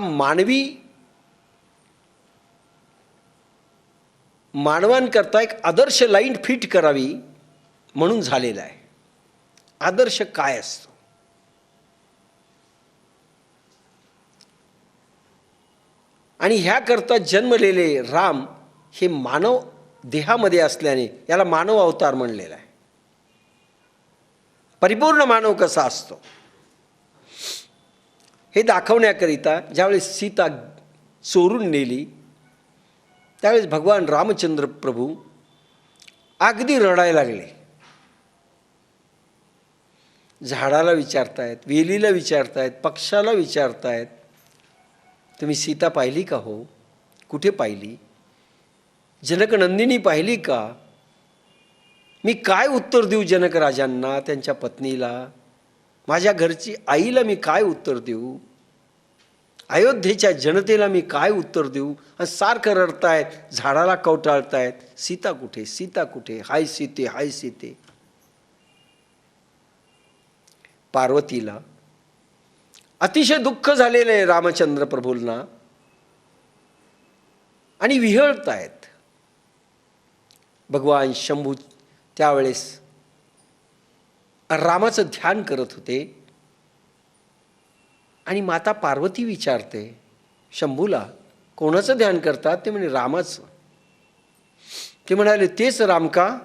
मानवांकरता एक आदर्श लाईन फिट करावी म्हणून झालेला आहे. आदर्श काय असतो? आणि ह्याकरता जन्मलेले राम हे मानव देहामध्ये असल्याने याला मानव अवतार म्हणलेला आहे. परिपूर्ण मानव कसा असतो हे दाखवण्याकरिता ज्यावेळेस सीता चोरून नेली त्यावेळेस भगवान रामचंद्र प्रभू अगदी रडायला लागले. झाडाला विचारतायत, वेलीला विचारतायत, पक्षाला विचारतायत, तुम्ही सीता पाहिली का हो? कुठे पाहिली? जनकनंदिनी पाहिली का? मी काय उत्तर देऊ जनक राजांना, त्यांच्या पत्नीला, माझ्या घरची आईला मी काय उत्तर देऊ? अयोध्येच्या जनतेला मी काय उत्तर देऊ? आणि सारखं रडतायत, झाडाला कवटाळतायत, सीता कुठे, सीता कुठे, हाय सीते, हाय सीते. पार्वतीला अतिशय दुःख झालेलं आहे रामचंद्र प्रभूंना आणि विहळतायत. भगवान शंभू त्यावेळेस रामाचं ध्यान करत होते आणि माता पार्वती विचारते शंभूला, कोणाचं ध्यान करतात? ते म्हणे रामाचं. ते म्हणाले, तेच राम का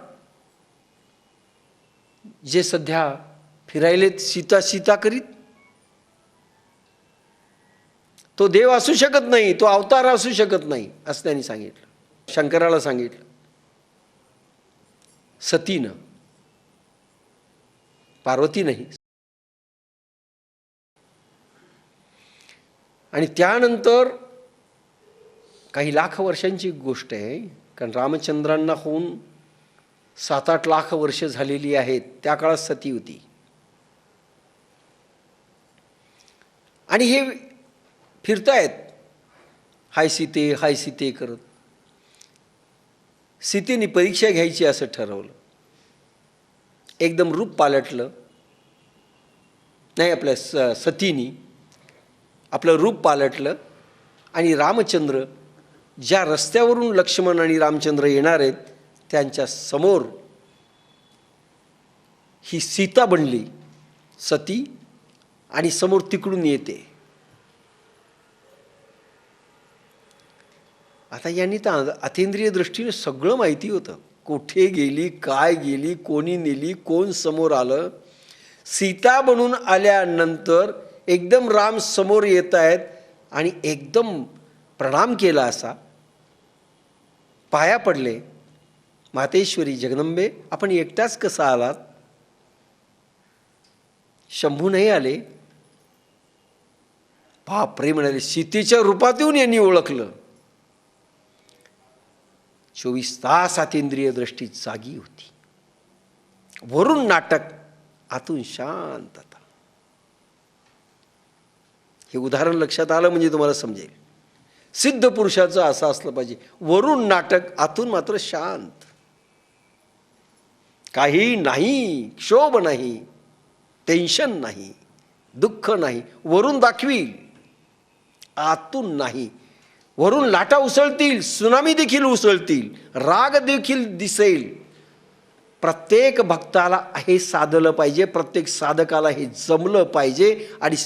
जे सध्या फिरायलेत सीता सीता करीत? तो देव असू शकत नाही, तो अवतार असू शकत नाही असं त्यांनी सांगितलं. शंकराला सांगितलं, सतीनं, पार्वती नाही. आणि त्यानंतर काही लाख वर्षांची गोष्ट आहे, कारण रामचंद्रांना होऊन 7-8 लाख वर्ष झालेली आहेत. त्या काळात सती होती. आणि हे फिरतायत हाय सीते करत. सीतेने परीक्षा घ्यायची असं ठरवलं. एकदम रूप पालटलं. नाही, आपल्या सतीनी आपलं रूप पालटलं आणि रामचंद्र ज्या रस्त्यावरून लक्ष्मण आणि रामचंद्र येणार आहेत त्यांच्या समोर ही सीता बनली सती आणि समोर तिकडून येते. आता यांनी तर अतींद्रिय दृष्टीने सगळं माहिती होतं. कुठे गेली, काय गेली, कोणी नेली, कोण समोर आलं. सीता बनून आल्यानंतर एकदम राम समोर येत आहेत आणि एकदम प्रणाम केला असा, पाया पडले. मातेश्वरी जगदंबे, आपण एकटाच कसा आलात? शंभू नाही आले? बापरे म्हणाले. सीतेच्या रूपात येऊन यांनी ओळखलं. 24 तास अतींद्रिय दृष्टी जागी होती. वरून नाटक, आतून शांतता. हे उदाहरण लक्षात आलं म्हणजे तुम्हाला समजेल. सिद्ध पुरुषाचं असं असलं पाहिजे. वरून नाटक, आतून मात्र शांत. काही नाही, क्षोभ नाही, टेन्शन नाही, दुःख नाही. वरून दाखवील, आतून नाही. वरून लाटा उसळतील, सुनामी देखील उसळतील, राग देखील दिसेल. प्रत्येक भक्ताला हे साधलं पाहिजे, प्रत्येक साधकाला हे जमलं पाहिजे आणि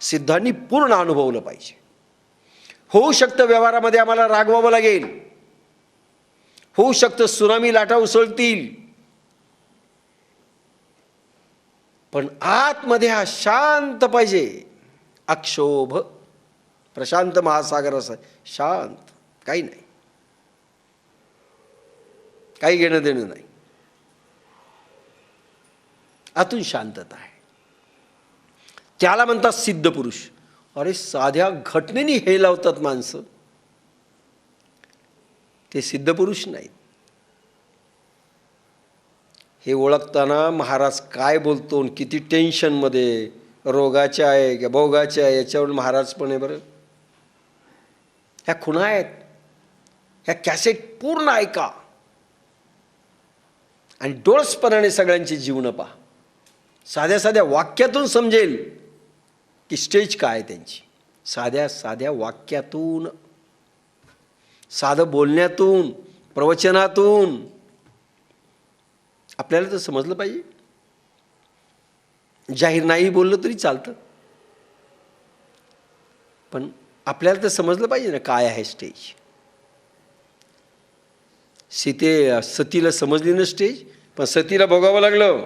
सिद्धांनी पूर्ण अनुभवलं पाहिजे. होऊ शकतं व्यवहारामध्ये आम्हाला रागवावं लागेल, होऊ शकतं सुनामी लाटा उसळतील, पण आतमध्ये हा शांत पाहिजे. अक्षोभ, प्रशांत महासागर असं शांत, काही नाही, काही घेणं देणं नाही. आतून शांतता आहे. त्याला म्हणतात सिद्ध पुरुष. अरे साध्या घटनेने हे लावतात माणसं, ते सिद्ध पुरुष नाहीत. हे ओळखताना महाराज काय बोलतो, किती टेन्शनमध्ये, रोगाच्या आहे का भोगाच्या आहे याच्यावर महाराज पण आहे. बरं, ह्या खुणा आहेत, ह्या कॅसेट पूर्ण ऐका आणि डोळसपणाने सगळ्यांची जीवनं पहा. साध्या साध्या वाक्यातून समजेल की स्टेज काय आहे त्यांची. साध्या साध्या वाक्यातून, साधं बोलण्यातून, प्रवचनातून आपल्याला तर समजलं पाहिजे. जाहीर नाही बोललं तरी चालतं, पण आपल्याला तर समजलं पाहिजे ना काय आहे स्टेज. सतीला समजली ना स्टेज, पण सतीला भोगावं लागलं.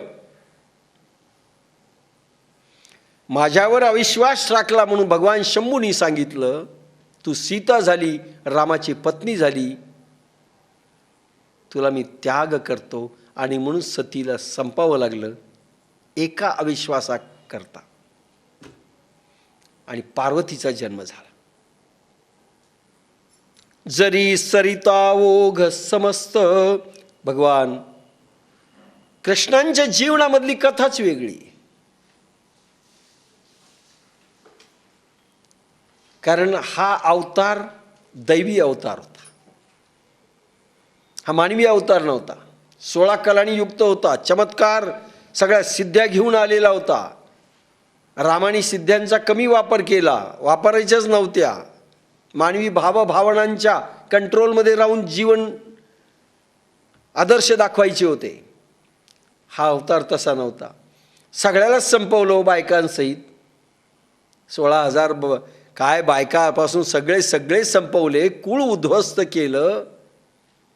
माझ्यावर अविश्वास राखला म्हणून भगवान शंभूंनी सांगितलं, तू सीता झाली, रामाची पत्नी झाली, तुला मी त्याग करतो. आणि म्हणून सतीला संपावं लागलं एका अविश्वासाकरता, आणि पार्वतीचा जन्म झाला. जरी सरिता ओघ समस्त, भगवान कृष्णांच्या जीवनामधली कथाच वेगळी. कारण हा अवतार दैवी अवतार होता, हा मानवी अवतार नव्हता. 16 कलांनी युक्त होता, चमत्कार सगळ्या सिद्ध्या घेऊन आलेला होता. रामाने सिद्ध्यांचा कमी वापर केला, वापरायच्याच नव्हत्या. मानवी भावभावनांच्या कंट्रोलमध्ये राहून जीवन आदर्श दाखवायचे होते. हा अवतार तसा नव्हता. सगळ्यालाच संपवलं बायकांसहित. 16,000 काय बायकापासून सगळे संपवले, कुळ उद्ध्वस्त केलं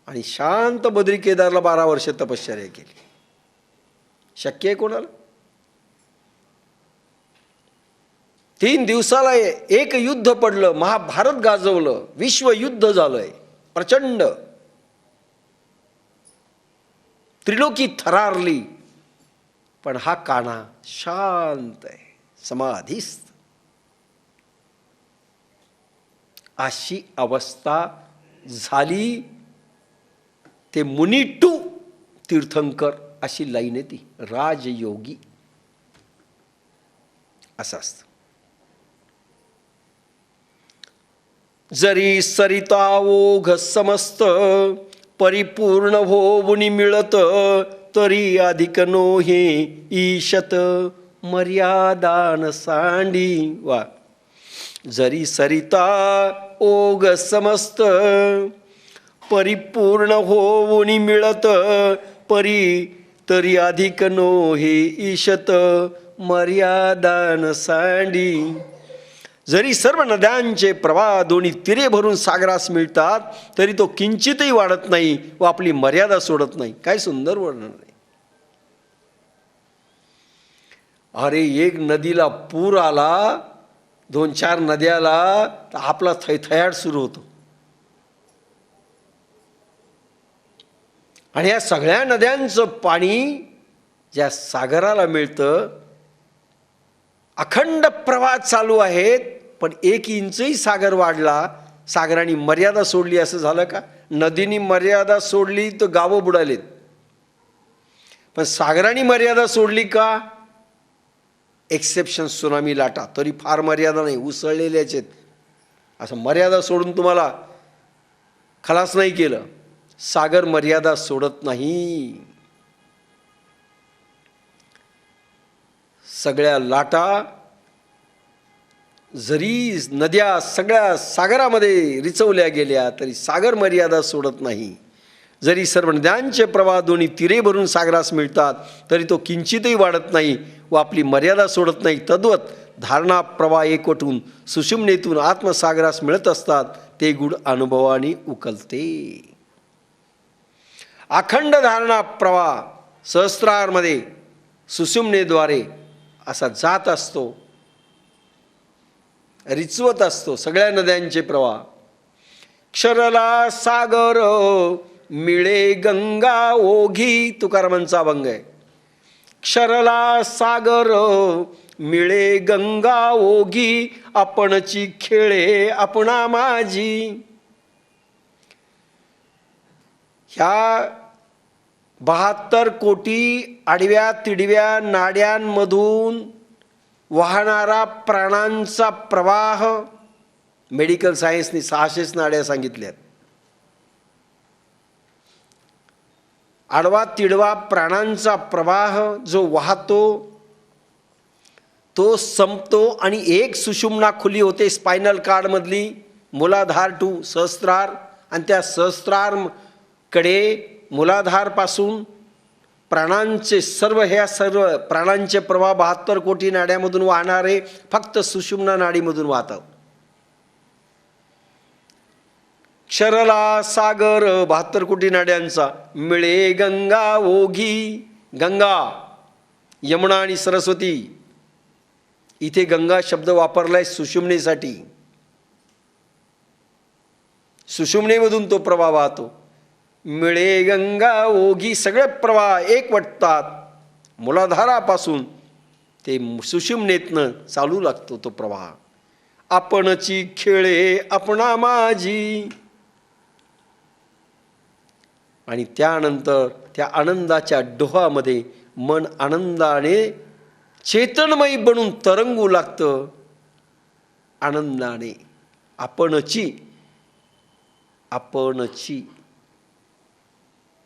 आणि शांत बद्री केदारला 12 वर्ष तपश्चर्या केली. शक्य आहे कोणाला? 3 दिवसाला एक युद्ध पडलं, महाभारत गाजवलं, विश्वयुद्ध झालंय प्रचंड, त्रिलोकी थरारली, पण हा कान्हा शांत आहे, समाधीस्थ. अशी अवस्था झाली. ते मुनी टू तीर्थंकर अशी लाईन आहे ती. राजयोगी असं असतं. जरी सरिता ओघ समस्त परिपूर्ण होऊन मिळत, तरी अधिक नोहे ईशत मर्यादान सांडी. वा. जरी सरिता ओघ समस्त परिपूर्ण होऊन मिळत, तरी अधिक नोहे ईशत मर्यादान सांडी. जरी सर्व नद्यांचे प्रवाह दोन्ही तिरे भरून सागरास मिळतात, तरी तो किंचितही वाढत नाही व आपली मर्यादा सोडत नाही. काय सुंदर वर्णन आहे. अरे एक नदीला पूर आला, 2-4 नद्याला, तर आपला थैथयाट सुरू होतो. आणि या सगळ्या नद्यांचं पाणी ज्या सागराला मिळतं, अखंड प्रवाह चालू आहेत, पण 1 इंचही सागर वाढला, सागराने मर्यादा सोडली असं झालं का? नदीने मर्यादा सोडली तर गावं बुडालेत, पण सागराने मर्यादा सोडली का? एक्सेप्शन सुनामी लाटा, तरी फार मर्यादा नाही, उसळलेल्याच आहेत. असं मर्यादा सोडून तुम्हाला खलास नाही केलं. सागर मर्यादा सोडत नाही. सगळ्या लाटा, जरी नद्या सगळ्या सागरामध्ये रिचवल्या गेल्या, तरी सागर मर्यादा सोडत नाही. जरी सर्व नद्यांचे प्रवाह दोन्ही तिरे भरून सागरास मिळतात, तरी तो किंचितही वाढत नाही व आपली मर्यादा सोडत नाही. तद्वत धारणा प्रवाह एकवटून सुषुम्नेतून आत्मसागरास मिळत असतात, ते गुण अनुभवाने उकलते. अखंड धारणा प्रवाह सहस्रारमध्ये सुषुम्नेद्वारे असा जात असतो, रिचवत असतो सगळ्या नद्यांचे प्रवाह. क्षरला सागर मिळे गंगा ओघी, तुकारामांचा अभंग आहे. क्षरला सागर मिळे गंगा ओघी, आपणची खेळे आपणा माझी. ह्या 72 कोटी आडव्या तिडव्या नाड्यांमधून वाहणारा प्राणांचा प्रवाह, मेडिकल सायन्सने 600 नाड्या सांगितल्यात. आडवा तिडवा प्राणांचा प्रवाह जो वाहतो, तो संपतो आणि एक सुषुम्ना खुली होते स्पायनल कार्डमधली, मूलाधार टू सहस्त्रार. आणि त्या सहस्त्रार कडे मूलाधारपासून प्राणांचे सर्व प्राणांचे प्रवाह 72 कोटी नाड्यामधून वाहणारे फक्त सुषुम्ना नाडीमधून वाहतात. क्षरला सागर 72 कोटी नाड्यांचा, मिळे गंगा ओघी. गंगा, यमुना आणि सरस्वती, इथे गंगा शब्द वापरलाय सुषुम्नेसाठी. सुषुम्नेमधून तो प्रवाह वाहतो. मिळे गंगा ओघी, सगळे प्रवाह एकवटतात. मूलाधारापासून ते सुषुम्नेतनं चालू लागतो तो प्रवाह. आपणची खेळे आपणा माझी. आणि त्यानंतर त्या आनंदाच्या डोहामध्ये मन आनंदाने चेतनमयी बनून तरंगू लागतं. आनंदाने आपणची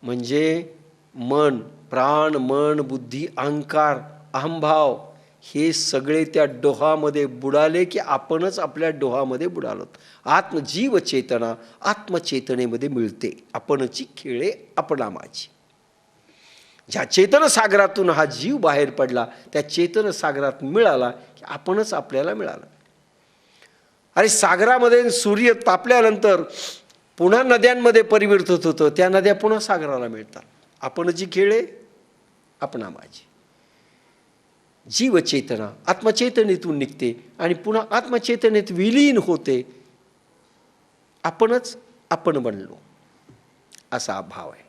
म्हणजे मन, प्राण, मन, बुद्धी, अहंकार, अहंभाव हे सगळे त्या डोहामध्ये बुडाले की आपणच आपल्या डोहामध्ये बुडालो. आत्मजीव चेतना आत्मचेतनेमध्ये मिळते. आपणची खेळे आपणा माझी. ज्या चेतन सागरातून हा जीव बाहेर पडला, त्या चेतन सागरात मिळाला की आपणच आपल्याला मिळालं. अरे सागरामध्ये सूर्य तापल्यानंतर पुन्हा नद्यांमध्ये परिवर्तित होतं, त्या नद्या पुन्हा सागराला मिळतात. आपणची खेळे आपणा माझी. जीवचेतना आत्मचेतनेतून निघते आणि पुन्हा आत्मचेतनेत विलीन होते. आपणच आपण बनलो असा भाव आहे.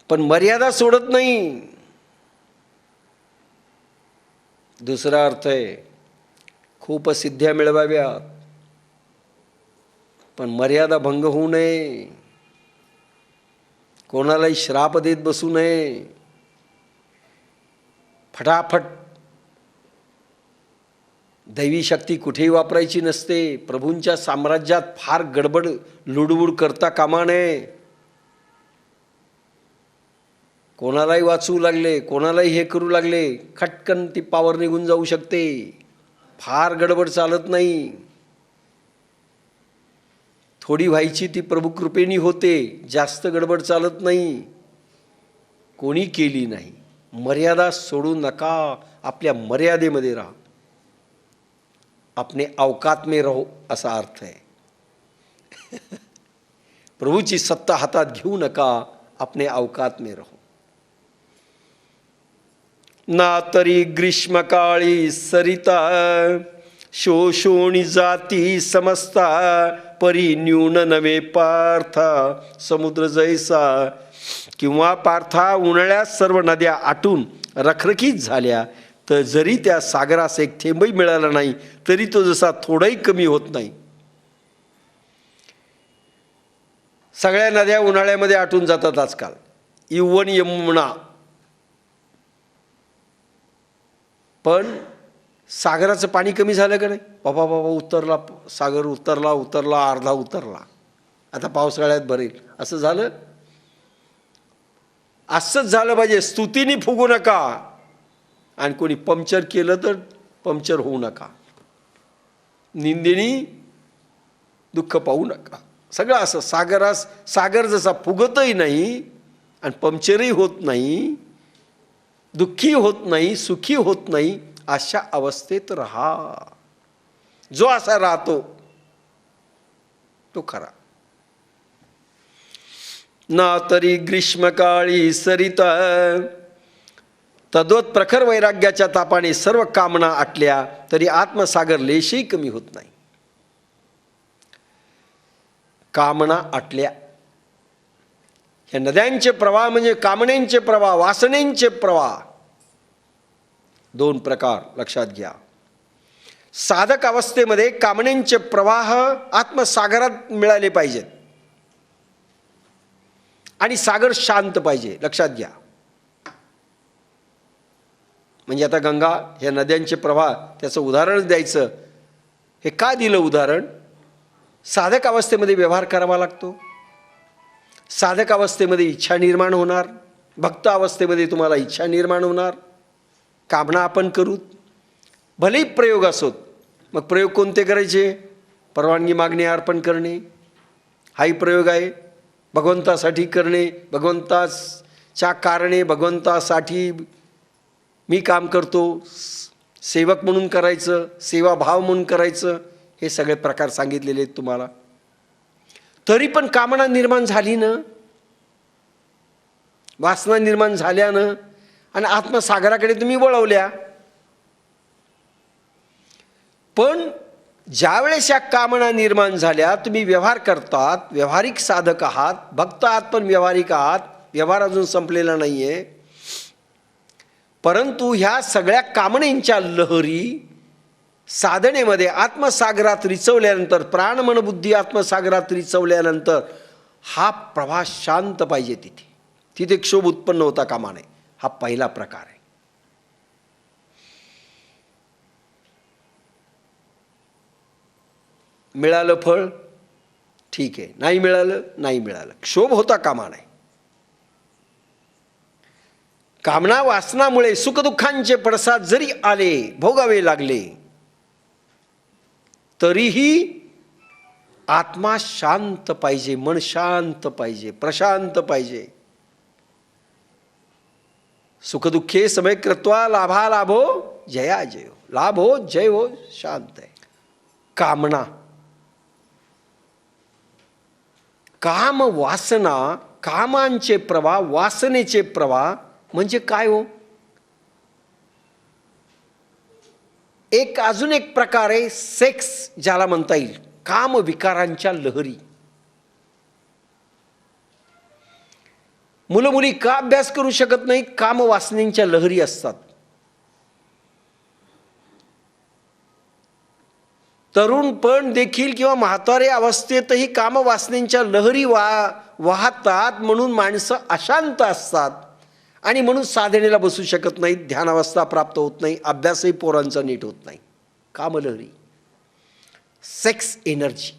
पण मर्यादा सोडत नाही. दुसरा अर्थ आहे, खूप सिद्ध्या मिळवाव्यात पण मर्यादा भंग होऊ नये. कोणालाही श्राप देत बसू नये. फटाफट दैवी शक्ती कुठेही वापरायची नसते. प्रभूंच्या साम्राज्यात फार गडबड लुडबुड करता कामा नये. कोणालाही वाचवू लागले, कोणालाही हे करू लागले, खटकन ती पावर निघून जाऊ शकते. फार गडबड चालत नाही. थोडी व्हायची ती प्रभू कृपेनी होते, जास्त गडबड चालत नाही. कोणी केली नाही. मर्यादा सोडू नका, आपल्या मर्यादेमध्ये राहा. अपने औकात में रहो असा अर्थ आहे. प्रभूची सत्ता हातात घेऊ नका, अपने औकात में रहो. ना तरी ग्रीष्मकाळी सरिता शोषोणी जाती समजता परी न्यून नवे पार्था समुद्र जैसा. किंवा पार्था उन्हाळ्यात सर्व नद्या आटून रखरखीत झाल्या तर जरी त्या सागरास एक थेंबही मिळाला नाही तरी तो जसा थोडाही कमी होत नाही. सगळ्या नद्या उन्हाळ्यामध्ये आटून जातात आजकाल, इवन यमुना. पण सागराचं पाणी कमी झालं का नाही? बाबा बाबा उतरला सागर, उतरला उतरला अर्धा उतरला, आता पावसाळ्यात भरेल. असं झालं? असंच झालं पाहिजे. स्तुतीने फुगू नका, आणि कोणी पंक्चर केलं तर पंक्चर होऊ नका. निंदेनी दुःख पाहू नका. सगळं असं सागर जसा फुगतही नाही आणि पंक्चरही होत नाही, दुःखी होत नाही, सुखी होत नाही, अशा अवस्थेत राहा. जो असा राहतो तो खरा. ना तरी ग्रीष्मकाळी सरिता तद्वत प्रखर वैराग्याच्या तापाने सर्व कामना आटल्या तरी आत्मसागर लेशही कमी होत नाही. कामना आटल्या. हे नद्यांचे प्रवाह म्हणजे कामनेंचे प्रवाह, वासनेंचे प्रवाह. दोन प्रकार लक्षात घ्या. साधक अवस्थेमध्ये कामनेंचे प्रवाह आत्मसागरात मिळाले पाहिजेत आणि सागर शांत पाहिजे. लक्षात घ्या. म्हणजे आता गंगा ह्या नद्यांचे प्रवाह, त्याचं उदाहरण द्यायचं. हे का दिलं उदाहरण? साधक अवस्थेमध्ये व्यवहार करावा लागतो. साधक अवस्थेमध्ये इच्छा निर्माण होणार, भक्त अवस्थेमध्ये तुम्हाला इच्छा निर्माण होणार, कामना आपण करू. भलेही प्रयोग असोत, मग प्रयोग कोणते करायचे? परवानगी मागणे, अर्पण करणे, हाही प्रयोग आहे. भगवंतासाठी करणे, भगवंताच्या कारणे, भगवंतासाठी मी काम करतो, सेवक म्हणून करायचं, सेवाभाव म्हणून करायचं, हे सगळे प्रकार सांगितलेले आहेत तुम्हाला. तरी पण कामना निर्माण झाली ना, वासना निर्माण झाल्यानं आणि आत्मसागराकडे तुम्ही वळवल्या. पण ज्यावेळेस या कामना निर्माण झाल्या, तुम्ही व्यवहार करतात, व्यावहारिक साधक आहात, भक्त आहात पण व्यावहारिक आहात, व्यवहार अजून संपलेला नाही आहे. परंतु ह्या सगळ्या कामनेंच्या लहरी साधनेमध्ये आत्मसागरात रिचवल्यानंतर, प्राण मन बुद्धी आत्मसागरात रिचवल्यानंतर हा प्रवाह शांत पाहिजे. तिथे क्षोभ उत्पन्न होता कामा नये. हा पहिला प्रकार आहे. मिळालं फळ ठीक आहे, नाही मिळालं नाही मिळालं, क्षोभ होता कामा नये. कामना वासनामुळे सुखदुःखांचे पडसाद जरी आले, भोगावे लागले, तरीही आत्मा शांत पाहिजे, मन शांत पाहिजे, प्रशांत पाहिजे. सुखदुःखे समय कृत्वा लाभा लाभो जया जयो, लाभ हो जय हो, शांत आहे. कामना, काम वासना, कामांचे प्रवाह, वासनेचे प्रवाह म्हणजे काय हो? एक अजून एक प्रकार आहे सेक्स, ज्याला म्हणता येईल काम विकारांच्या लहरी. मुलं मुली का अभ्यास करू शकत नाहीत? काम वासनेच्या लहरी असतात. तरुण पण देखील किंवा म्हातारे अवस्थेतही काम वासनेच्या लहरी वाहतात, म्हणून माणसं अशांत असतात आणि म्हणून साधनेला बसू शकत नाहीत, ध्यानावस्था प्राप्त होत नाही, अभ्यासही पोरांचा नीट होत नाही. कामलहरी, सेक्स एनर्जी.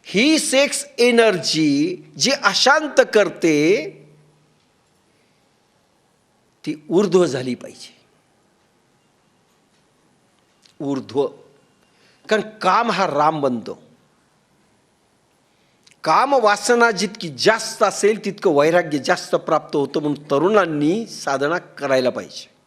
ही सेक्स एनर्जी जी अशांत करते ती ऊर्ध्व झाली पाहिजे. ऊर्ध्व, कारण काम हा राम बनतो. काम वासना जितकी जास्त असेल तितकं वैराग्य जास्त प्राप्त होतं. म्हणून तरुणांनी साधना करायला पाहिजे.